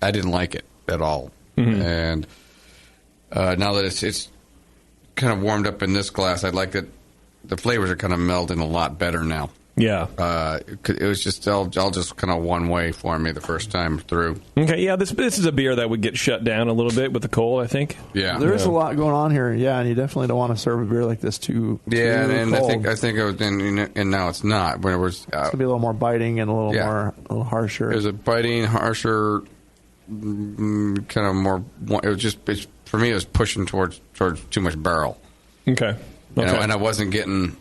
I didn't like it at all. And now that it's kind of warmed up in this glass, I like it. The flavors are kind of melding a lot better now. Yeah. It was just all just kind of one way for me the first time through. Okay, yeah, this is a beer that would get shut down a little bit with the cold, I think. Yeah. There is a lot going on here, yeah, and you definitely don't want to serve a beer like this too and cold. I think it was, and now it's not. When it was, it's going to be a little more biting and a little harsher. It was a biting, harsher, kind of more. It was just for me. It was pushing towards too much barrel. Okay. And I wasn't getting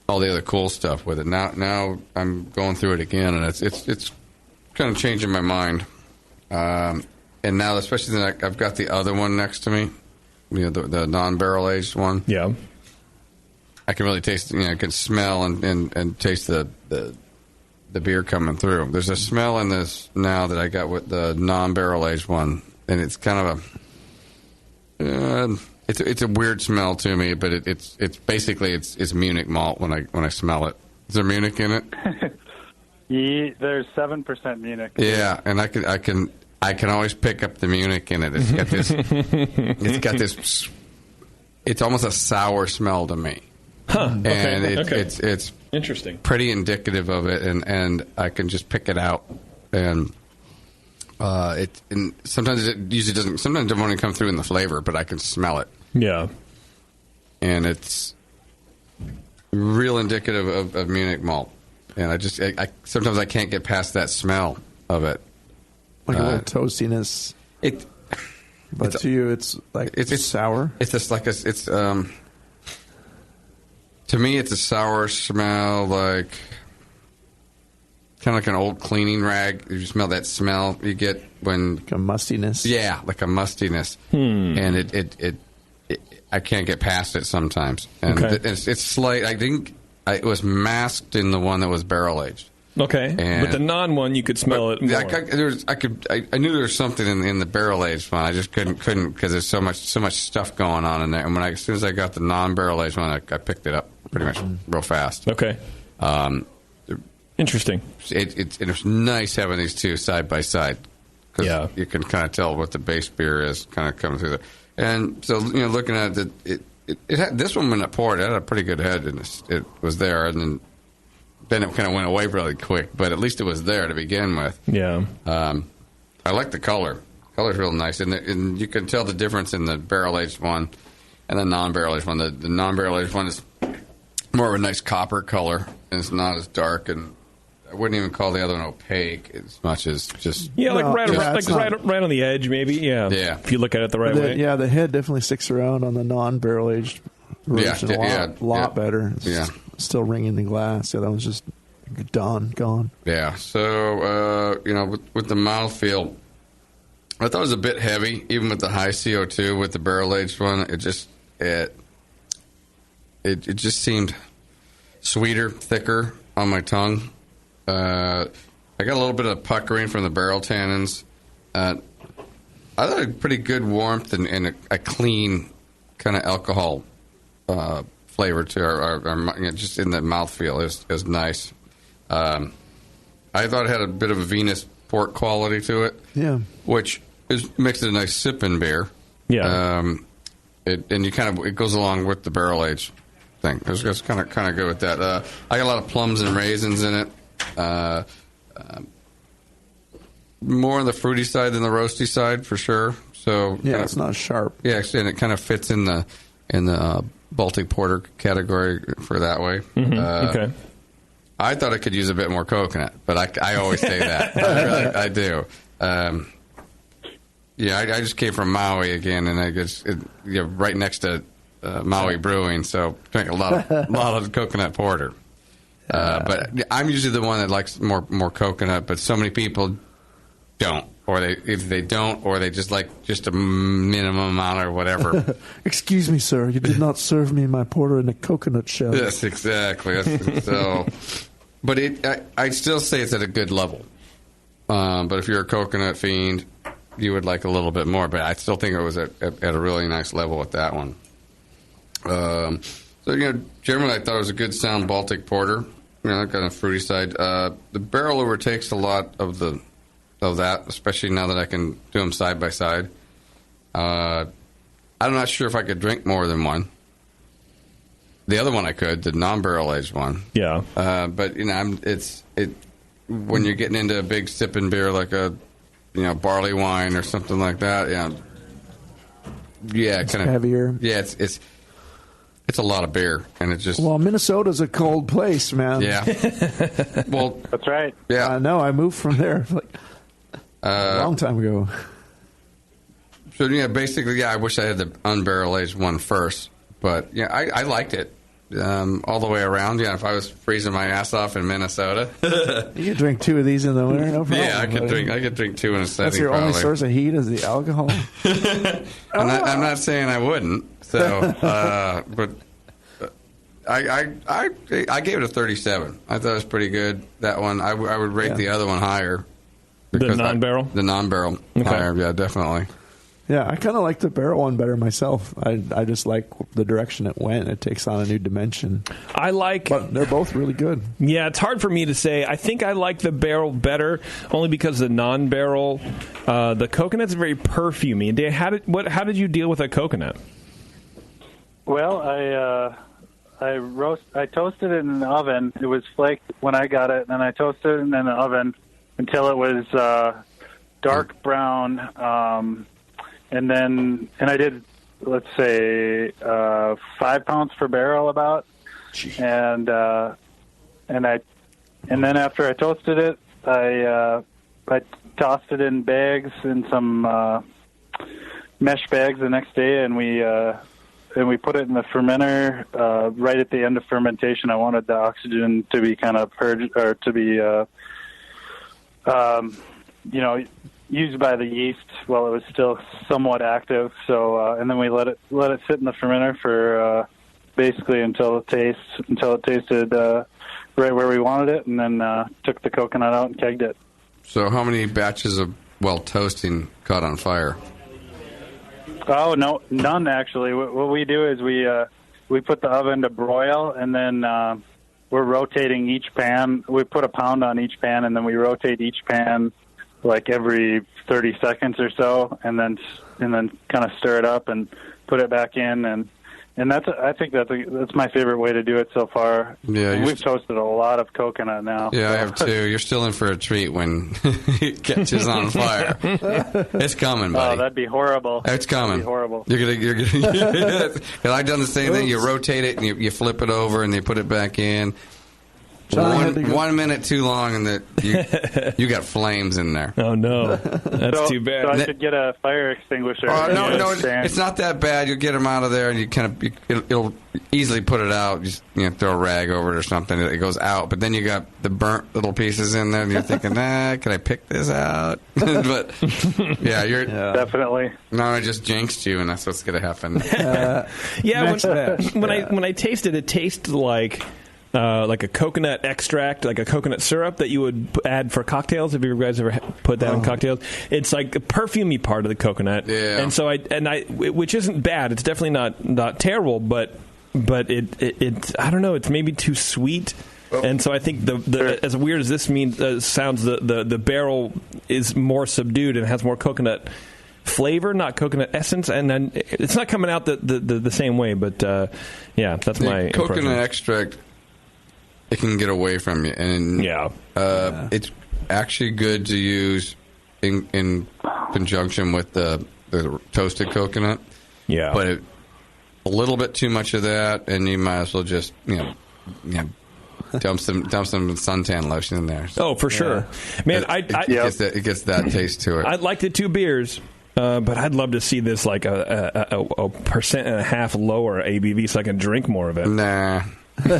all the other cool stuff with it. Now I'm going through it again, and it's kind of changing my mind. And now, especially that I've got the other one next to me, the non-barrel aged one. Yeah, I can really taste. I can smell and taste the beer coming through. There's a smell in this now that I got with the non-barrel aged one, and it's kind of a. It's a weird smell to me, but it's basically it's Munich malt when I smell it. Is there Munich in it? Yeah, there's 7% Munich. Yeah, and I can always pick up the Munich in it. It's got this. It's almost a sour smell to me. Huh. And it's interesting. Pretty indicative of it, and I can just pick it out. And sometimes it usually doesn't. Sometimes it doesn't want to come through in the flavor, but I can smell it. Yeah, and it's real indicative of Munich malt. And I sometimes I can't get past that smell of it. Like a little toastiness. But to you, it's like it's sour. It's just like to me, it's a sour smell, like kind of like an old cleaning rag. You smell that smell you get when like a mustiness. Yeah, like a mustiness, and it I can't get past it sometimes. And it's slight. I think it was masked in the one that was barrel aged. Okay, but the non one you could smell it more. I knew there was something in the barrel aged one. I just couldn't because there's so much stuff going on in there. And as soon as I got the non barrel aged one, I picked it up pretty much real fast. Okay, interesting. It's nice having these two side by side because you can kind of tell what the base beer is kind of coming through there. And so looking at it had this one when it poured, it had a pretty good head, and it was there, and then it kind of went away really quick, but at least it was there to begin with. Yeah. I like the color. Color's real nice, and you can tell the difference in the barrel-aged one and the non-barrel-aged one. The non-barrel-aged one is more of a nice copper color, and it's not as dark, and I wouldn't even call the other one opaque as much as just... Yeah, right on the edge, maybe. Yeah. If you look at it the right way. Yeah, the head definitely sticks around on the non-barrel-aged version a lot better. It's still ringing the glass. The other one's just gone. Yeah. So, with the mouthfeel, I thought it was a bit heavy, even with the high CO2 with the barrel-aged one. It just seemed sweeter, thicker on my tongue. I got a little bit of puckering from the barrel tannins. I thought a pretty good warmth and a clean kind of alcohol flavor to our just in the mouthfeel is nice. I thought it had a bit of a Venus port quality to it. Yeah, which makes it a nice sipping beer. Yeah, it goes along with the barrel age thing. It's kind of good with that. I got a lot of plums and raisins in it. More on the fruity side than the roasty side for sure. So it's not sharp. Yeah, and it kind of fits in the Baltic Porter category for that way. Mm-hmm. Okay. I thought it could use a bit more coconut, but I always say that. I do. I just came from Maui again, and I guess right next to Maui Brewing, so drink a lot of coconut porter. But I'm usually the one that likes more coconut, but so many people don't, or they don't, or they just like just a minimum amount or whatever. Excuse me, sir, you did not serve me my porter in a coconut shell. Yes, exactly. So, but I'd still say it's at a good level. But if you're a coconut fiend, you would like a little bit more. But I still think it was at a really nice level with that one. So generally I thought it was a good sound Baltic Porter. Kind of fruity side. The barrel overtakes a lot of the of that, especially now that I can do them side by side. I'm not sure if I could drink more than one. The other one I could, the non-barrel aged one. Yeah. But when you're getting into a big sipping beer like a barley wine or something like that, it's kind of heavier. Yeah, it's a lot of beer, and it's just Minnesota's a cold place, man. Yeah. Well, that's right. Yeah, I know. I moved from there a long time ago. So basically, I wish I had the unbarrel aged one first, but I liked it all the way around. If I was freezing my ass off in Minnesota, you could drink 2 of these in the winter, no problem. Yeah, I could drink 2 in a setting. That's your probably. only source of heat is the alcohol. I'm not saying I wouldn't. So, but I gave it a 37. I thought it was pretty good. That one, I would rate the other one higher. The non-barrel? The non-barrel higher, yeah, definitely. Yeah, I kind of like the barrel one better myself. I just like the direction it went. It takes on a new dimension. But they're both really good. Yeah, it's hard for me to say. I think I like the barrel better, only because the non-barrel, the coconut's very perfumey. Dan, how did you deal with a coconut? Well, I toasted it in the oven. It was flaked when I got it, and then I toasted it in the oven until it was dark brown. And I did, let's say, 5 pounds per barrel about. And then after I toasted it, I tossed it in bags, in some mesh bags the next day, and we put it in the fermenter right at the end of fermentation. I wanted the oxygen to be kind of purged, or to be used by the yeast while it was still somewhat active. So, and then we let it sit in the fermenter for basically until it tasted right where we wanted it, and then took the coconut out and kegged it. So, how many batches of toasting caught on fire? Oh no, none actually. What we do is we put the oven to broil, and then we're rotating each pan. We put a pound on each pan, and then we rotate each pan like every 30 seconds or so, and then kind of stir it up and put it back in, and I think that's my favorite way to do it so far. Yeah, we've toasted a lot of coconut now. Yeah, I have too. You're still in for a treat when it catches on fire. It's coming, buddy. Oh, that'd be horrible. It's coming. That'd be horrible. You're gonna. Because I've done the same thing. You rotate it and you flip it over and you put it back in. One minute too long, and you got flames in there. Oh no, that's too bad. So I should get a fire extinguisher. No, it's not that bad. You get them out of there, and it'll easily put it out. Just throw a rag over it or something. It goes out, but then you got the burnt little pieces in there, and you're thinking, can I pick this out? But you're definitely. No, I just jinxed you, and that's what's going to happen. When I tasted it, tasted like a coconut extract, like a coconut syrup that you would add for cocktails. Have you guys ever put that in cocktails? It's like a perfumey part of the coconut. Yeah. And so which isn't bad. It's definitely not terrible, but it I don't know. It's maybe too sweet. Oh. And so I think the as weird as this sounds, the barrel is more subdued and has more coconut flavor, not coconut essence, and then it's not coming out the same way. But that's my coconut impression. Extract. It can get away from you, and it's actually good to use in conjunction with the toasted coconut. Yeah, but a little bit too much of that, and you might as well just dump some suntan lotion in there. Oh, for sure, man. It gets that taste to it. I'd like the 2 beers. But I'd love to see this like a 1.5% lower ABV, so I can drink more of it. Nah. No,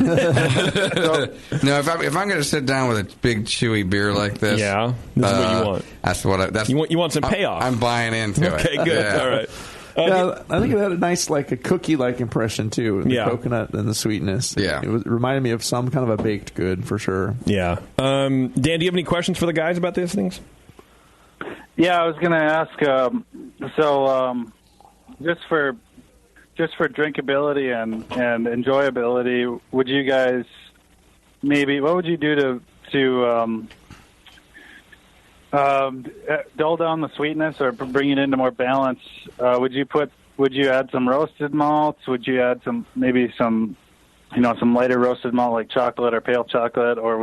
if I'm going to sit down with a big chewy beer like this, this is what you want. That's what you want some payoff. I'm buying into it. Okay, good. Yeah. All right. I think it had a nice, like a cookie-like impression too. The coconut and the sweetness. Yeah, it reminded me of some kind of a baked good for sure. Yeah. Dan, do you have any questions for the guys about these things? Yeah, I was going to ask. Just for drinkability and enjoyability, would you guys what would you do to dull down the sweetness or bring it into more balance, would you add some roasted malts? Would you add some lighter roasted malt like chocolate or pale chocolate, or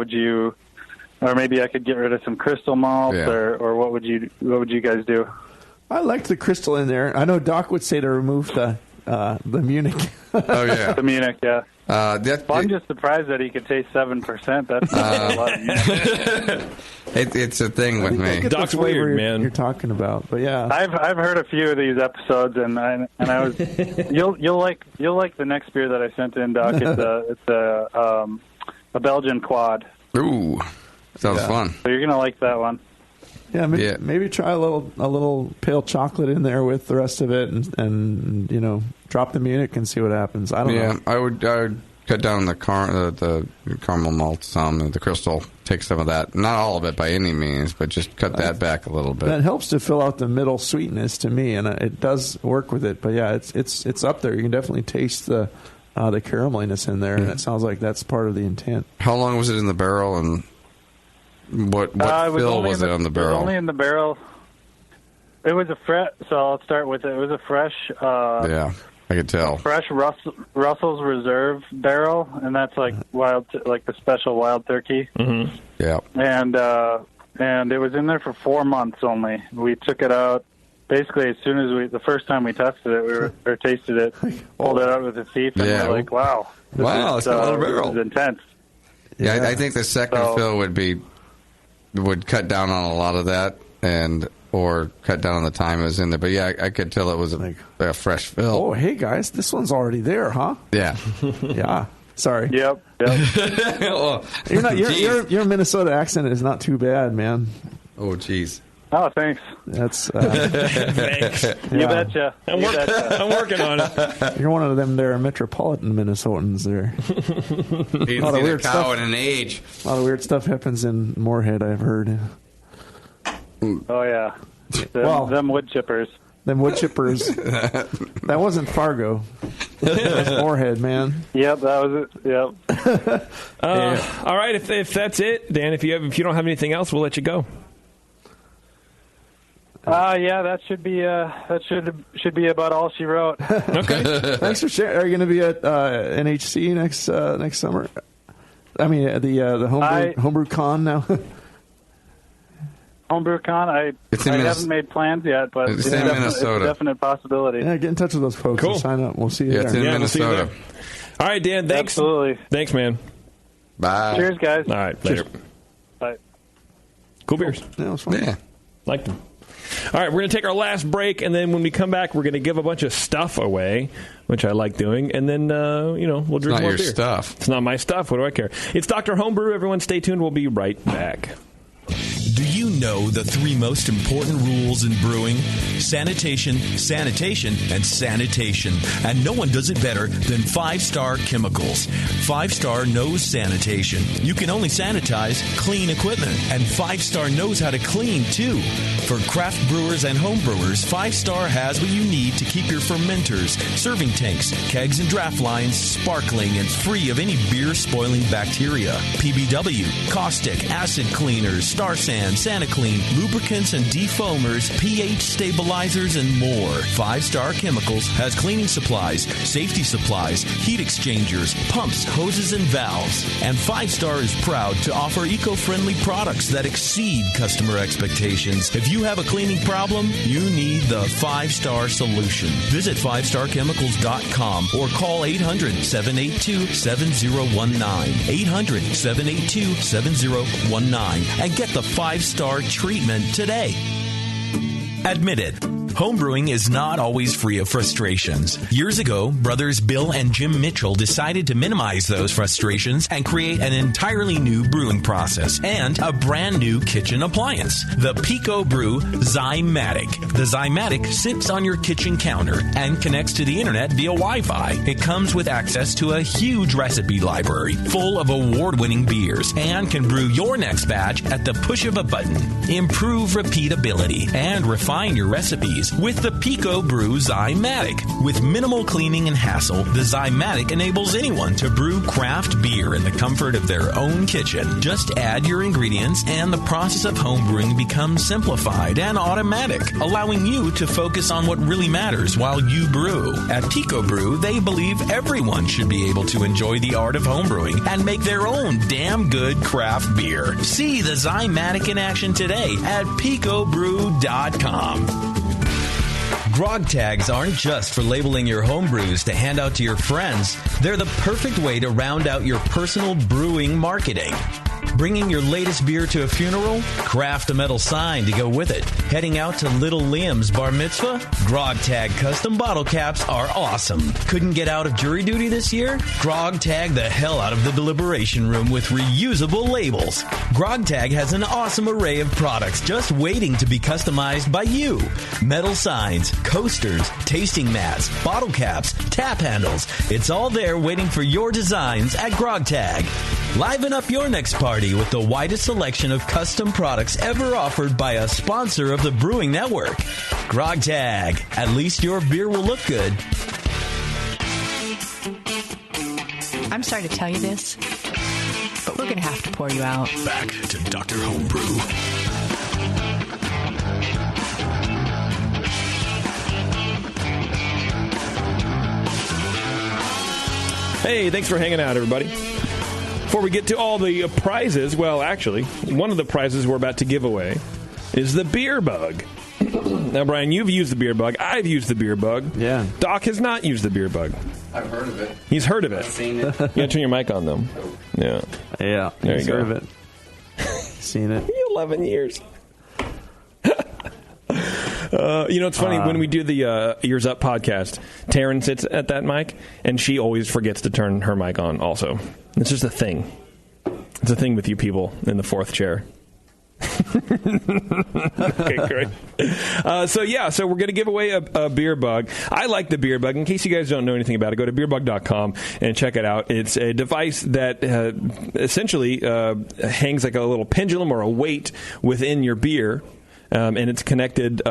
maybe I could get rid of some crystal malt, or what would you guys do? I liked the crystal in there. I know Doc would say to remove the Munich. Oh yeah, the Munich. Yeah. I'm just surprised that he could taste 7%. That's a lot of Munich. It's a thing with me. Doc's weird, man. You're talking about, but yeah, I've heard a few of these episodes, and I was you'll like the next beer that I sent in, Doc. It's a Belgian quad. Ooh, sounds fun. So you're gonna like that one. Yeah, maybe try a little pale chocolate in there with the rest of it, and drop the Munich and see what happens. I don't know. Yeah, I would cut down the caramel malt some, and the crystal. Take some of that, not all of it by any means, but just cut that back a little bit. That helps to fill out the middle sweetness to me, and it does work with it. But yeah, it's up there. You can definitely taste the carameliness in there, and it sounds like that's part of the intent. How long was it in the barrel, and what fill was it on the barrel? It was only in the barrel. It was so I'll start with it. It was a fresh. Yeah, I could tell. Fresh Russell's Reserve barrel, and that's like the special wild turkey. Mm-hmm. Yeah. And it was in there for 4 months only. We took it out basically as soon as the first time we tested it, or tasted it, pulled it out with the teeth, and we're like, wow, it's a lot of barrel. This is intense. Yeah, I think the second fill would cut down on a lot of that, or cut down on the time it was in there. But yeah, I could tell it was a fresh fill. Oh, hey guys, this one's already there, huh? Yeah. Yeah. Sorry. Yep. Oh, your Minnesota accent is not too bad, man. Oh, jeez. Oh, thanks. That's thanks. You betcha. I'm working on it. You're one of them there metropolitan Minnesotans there. A lot of weird stuff in an age. A lot of weird stuff happens in Moorhead, I've heard. Oh yeah. Them wood chippers. Them wood chippers. That wasn't Fargo. That was Moorhead, man. Yep, that was it. Yep. All right, if that's it, Dan. If you don't have anything else, we'll let you go. Yeah, that should be about all she wrote. Okay. Thanks for sharing. Are you going to be at NHC next summer? I mean, the Homebrew Con now. Homebrew Con, I haven't made plans yet, but it's in Minnesota. It's a definite possibility. Yeah, get in touch with those folks. Cool. And sign up. We'll see you there. It's in Minnesota. All right, Dan. Thanks. Absolutely. Thanks, man. Bye. Cheers, guys. All right, later. Bye. Cool beers. Yeah, it was fun. Yeah. Liked them. All right, we're going to take our last break, and then when we come back, we're going to give a bunch of stuff away, which I like doing, and then, we'll drink more beer. It's not your stuff. It's not my stuff. What do I care? It's Dr. Homebrew. Everyone stay tuned. We'll be right back. Do you know the 3 most important rules in brewing? Sanitation, sanitation, and sanitation. And no one does it better than 5-Star Chemicals. 5-Star knows sanitation. You can only sanitize clean equipment. And 5-Star knows how to clean, too. For craft brewers and home brewers, 5-Star has what you need to keep your fermenters, serving tanks, kegs, and draft lines sparkling and free of any beer-spoiling bacteria. PBW, caustic, acid cleaners, Star Sand, SaniClean, lubricants and defoamers, pH stabilizers, and more. 5-Star Chemicals has cleaning supplies, safety supplies, heat exchangers, pumps, hoses, and valves. And 5-Star is proud to offer eco-friendly products that exceed customer expectations. If you have a cleaning problem, you need the 5-Star solution. Visit 5starchemicals.com or call 800-782-7019. 800-782-7019 and get the 5-Star treatment today. Admit it. Homebrewing is not always free of frustrations. Years ago, brothers Bill and Jim Mitchell decided to minimize those frustrations and create an entirely new brewing process and a brand new kitchen appliance, the Pico Brew Zymatic. The Zymatic sits on your kitchen counter and connects to the internet via Wi-Fi. It comes with access to a huge recipe library full of award-winning beers and can brew your next batch at the push of a button. Improve repeatability and refine your recipes ease with the Pico Brew Zymatic. With minimal cleaning and hassle, the Zymatic enables anyone to brew craft beer in the comfort of their own kitchen. Just add your ingredients and the process of homebrewing becomes simplified and automatic, allowing you to focus on what really matters while you brew. At Pico Brew, they believe everyone should be able to enjoy the art of homebrewing and make their own damn good craft beer. See the Zymatic in action today at picobrew.com. Grog tags aren't just for labeling your home brews to hand out to your friends. They're the perfect way to round out your personal brewing marketing. Bringing your latest beer to a funeral? Craft a metal sign to go with it. Heading out to little Liam's bar mitzvah? Grog Tag custom bottle caps are awesome. Couldn't get out of jury duty this year? Grog Tag the hell out of the deliberation room with reusable labels. Grog Tag has an awesome array of products just waiting to be customized by you. Metal signs, coasters, tasting mats, bottle caps, tap handles. It's all there waiting for your designs at Grog Tag. Liven up your next party with the widest selection of custom products ever offered by a sponsor of the Brewing Network. Grog Tag. At least your beer will look good. I'm sorry to tell you this, but we're going to have to pour you out. Back to Dr. Homebrew. Hey, thanks for hanging out, everybody. Before we get to all the prizes, well, actually, one of the prizes we're about to give away is the beer bug. Now, Brian, you've used the beer bug. I've used the beer bug. Yeah. Doc has not used the beer bug. I've heard of it. He's heard of it. I've seen it. You gotta turn your mic on, though. Yeah. Yeah. There you go. Heard of it. Seen it. 11 years. It's funny, when we do the Ears Up podcast, Taryn sits at that mic, and she always forgets to turn her mic on also. It's just a thing. It's a thing with you people in the fourth chair. Okay, great. So we're going to give away a beer bug. I like the beer bug. In case you guys don't know anything about it, go to beerbug.com and check it out. It's a device that essentially hangs like a little pendulum or a weight within your beer. And it's connected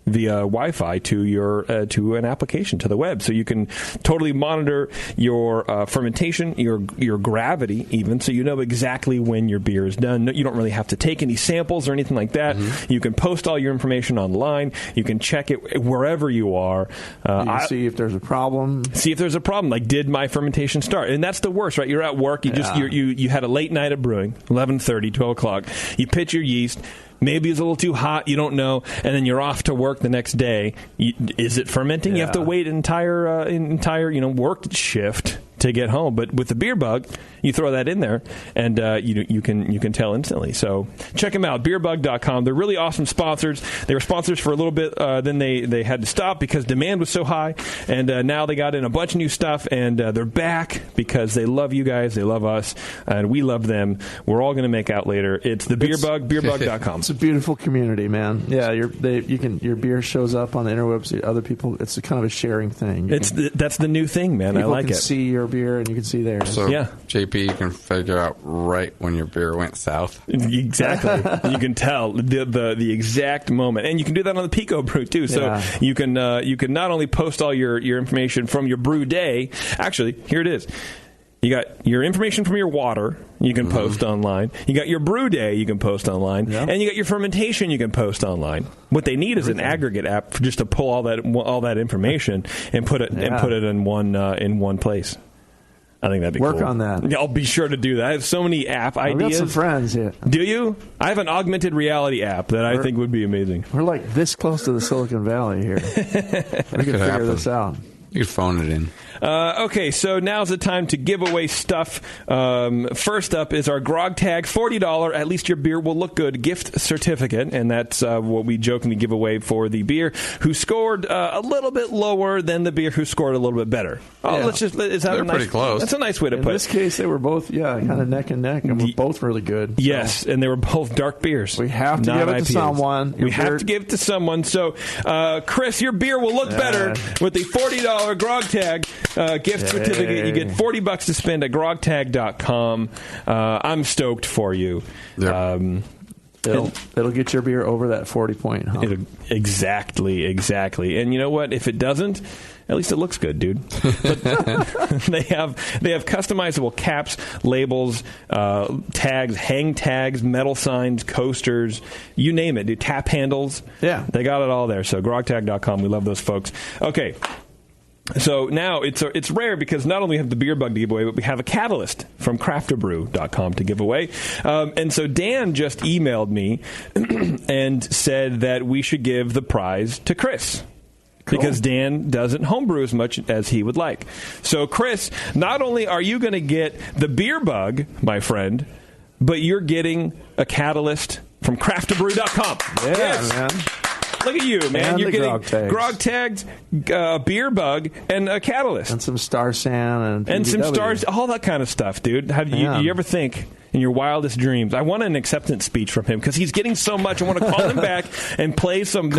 via Wi-Fi to your to an application, to the web, so you can totally monitor your fermentation, your gravity, even, so you know exactly when your beer is done. You don't really have to take any samples or anything like that. Mm-hmm. You can post all your information online. You can check it wherever you are. You can see if there's a problem. See if there's a problem. Like, did my fermentation start? And that's the worst, right? You're at work. You had a late night at brewing, 11:30, 12 o'clock. You pitch your yeast. Maybe it's a little too hot, you don't know, and then you're off to work the next day. Is it fermenting? Yeah. You have to wait an entire work shift to get home. But with the beer bug, you throw that in there, and you can tell instantly. So check them out, beerbug.com. They're really awesome sponsors. They were sponsors for a little bit, then they had to stop because demand was so high, and now they got in a bunch of new stuff, and they're back because they love you guys, they love us, and we love them. We're all going to make out later. It's the beer bug, beerbug.com. It's a beautiful community, man. Yeah, your beer shows up on the interwebs. Other people, it's kind of a sharing thing. That's the new thing, man. I like it. People can see your beer and you can see theirs. So, yeah. JP, you can figure out right when your beer went south. Exactly. You can tell the exact moment, and you can do that on the Pico Brew too. So you can not only post all your information from your brew day. Actually, here it is. You got your information from your water, you can post online. You got your brew day, you can post online. And you got your fermentation, you can post online. What they need is an aggregate app just to pull all that information and put it in one place. I think that'd be cool. Work on that. I'll be sure to do that. I have so many app ideas. I've got some friends here. Do you? I have an augmented reality app that I think would be amazing. We're like this close to the Silicon Valley here. We can figure this out. You could phone it in. Okay, so now's the time to give away stuff. First up is our Grog Tag $40, at least your beer will look good, gift certificate, and that's what we jokingly give away for the beer who scored a little bit lower than the beer who scored a little bit better. They're pretty close. That's a nice way to put it. In this case, they were both, kind of neck and neck, and were both really good. Yes, and they were both dark beers. We have to give it to someone. We have to give it to someone. So, Chris, your beer will look better with the $40 Grog Tag gift certificate. You get $40 to spend at grogtag.com. I'm stoked for you. Yep. It'll get your beer over that 40-point hump. Exactly. And you know what? If it doesn't, at least it looks good, dude. But they have customizable caps, labels, tags, hang tags, metal signs, coasters, you name it, dude. Tap handles. Yeah. They got it all there. So grogtag.com. We love those folks. Okay. So now it's rare because not only have the beer bug to give away, but we have a catalyst from crafterbrew.com to give away. And so Dan just emailed me and said that we should give the prize to Chris. Cool. Because Dan doesn't homebrew as much as he would like. So, Chris, not only are you going to get the beer bug, my friend, but you're getting a catalyst from crafterbrew.com. Yeah, yes. man. Look at you, man. And You're getting grog tags, beer bug, and a catalyst. And some Star San and some stars, all that kind of stuff, dude. How do you ever think in your wildest dreams? I want an acceptance speech from him because he's getting so much. I want to call him back and play some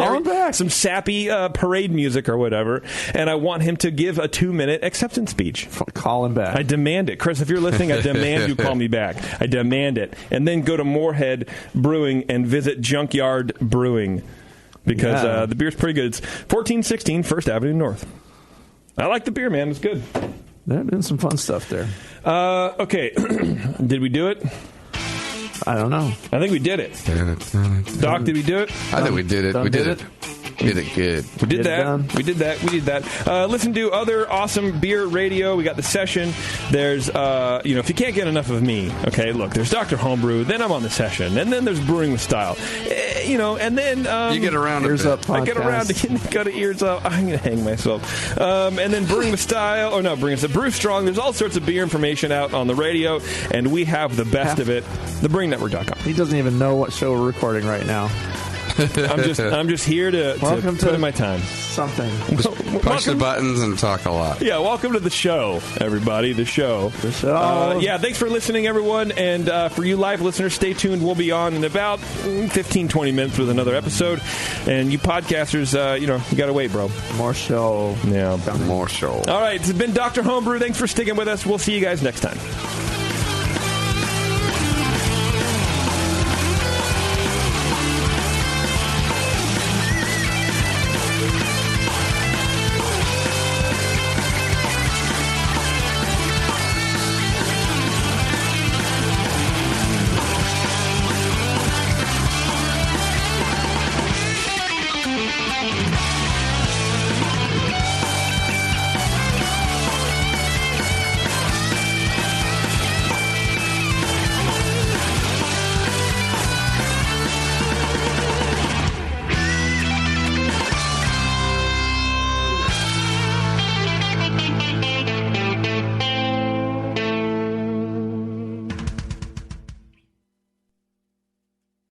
sappy parade music or whatever. And I want him to give a 2-minute acceptance speech. Call him back. I demand it. Chris, if you're listening, I demand you call me back. I demand it. And then go to Moorhead Brewing and visit Junkyard Brewing. Because the beer's pretty good. It's 1416 First Avenue North. I like the beer, man. It's good. They're doing some fun stuff there. Okay. Did we do it? I don't know. I think we did it. Doc, did we do it? I think we did it. We did it. We did it good. We did that. Listen to other awesome beer radio. We got the session. There's, if you can't get enough of me, okay, look, there's Dr. Homebrew, then I'm on the session, and then there's Brewing with Style. And then... you get around Ears Up podcast. I get around to go to Ears Up. I'm going to hang myself. And then Brewing with Style, Brew Strong. There's all sorts of beer information out on the radio, and we have the best of it. TheBrewingNetwork.com. He doesn't even know what show we're recording right now. I'm just here to put in my time. Something. Push the buttons and talk a lot. Yeah, welcome to the show, everybody. The show. Thanks for listening, everyone. And for you live listeners, stay tuned. We'll be on in about 15, 20 minutes with another episode. And you podcasters, you got to wait, bro. More show. Yeah. More show. All right, it's been Dr. Homebrew. Thanks for sticking with us. We'll see you guys next time.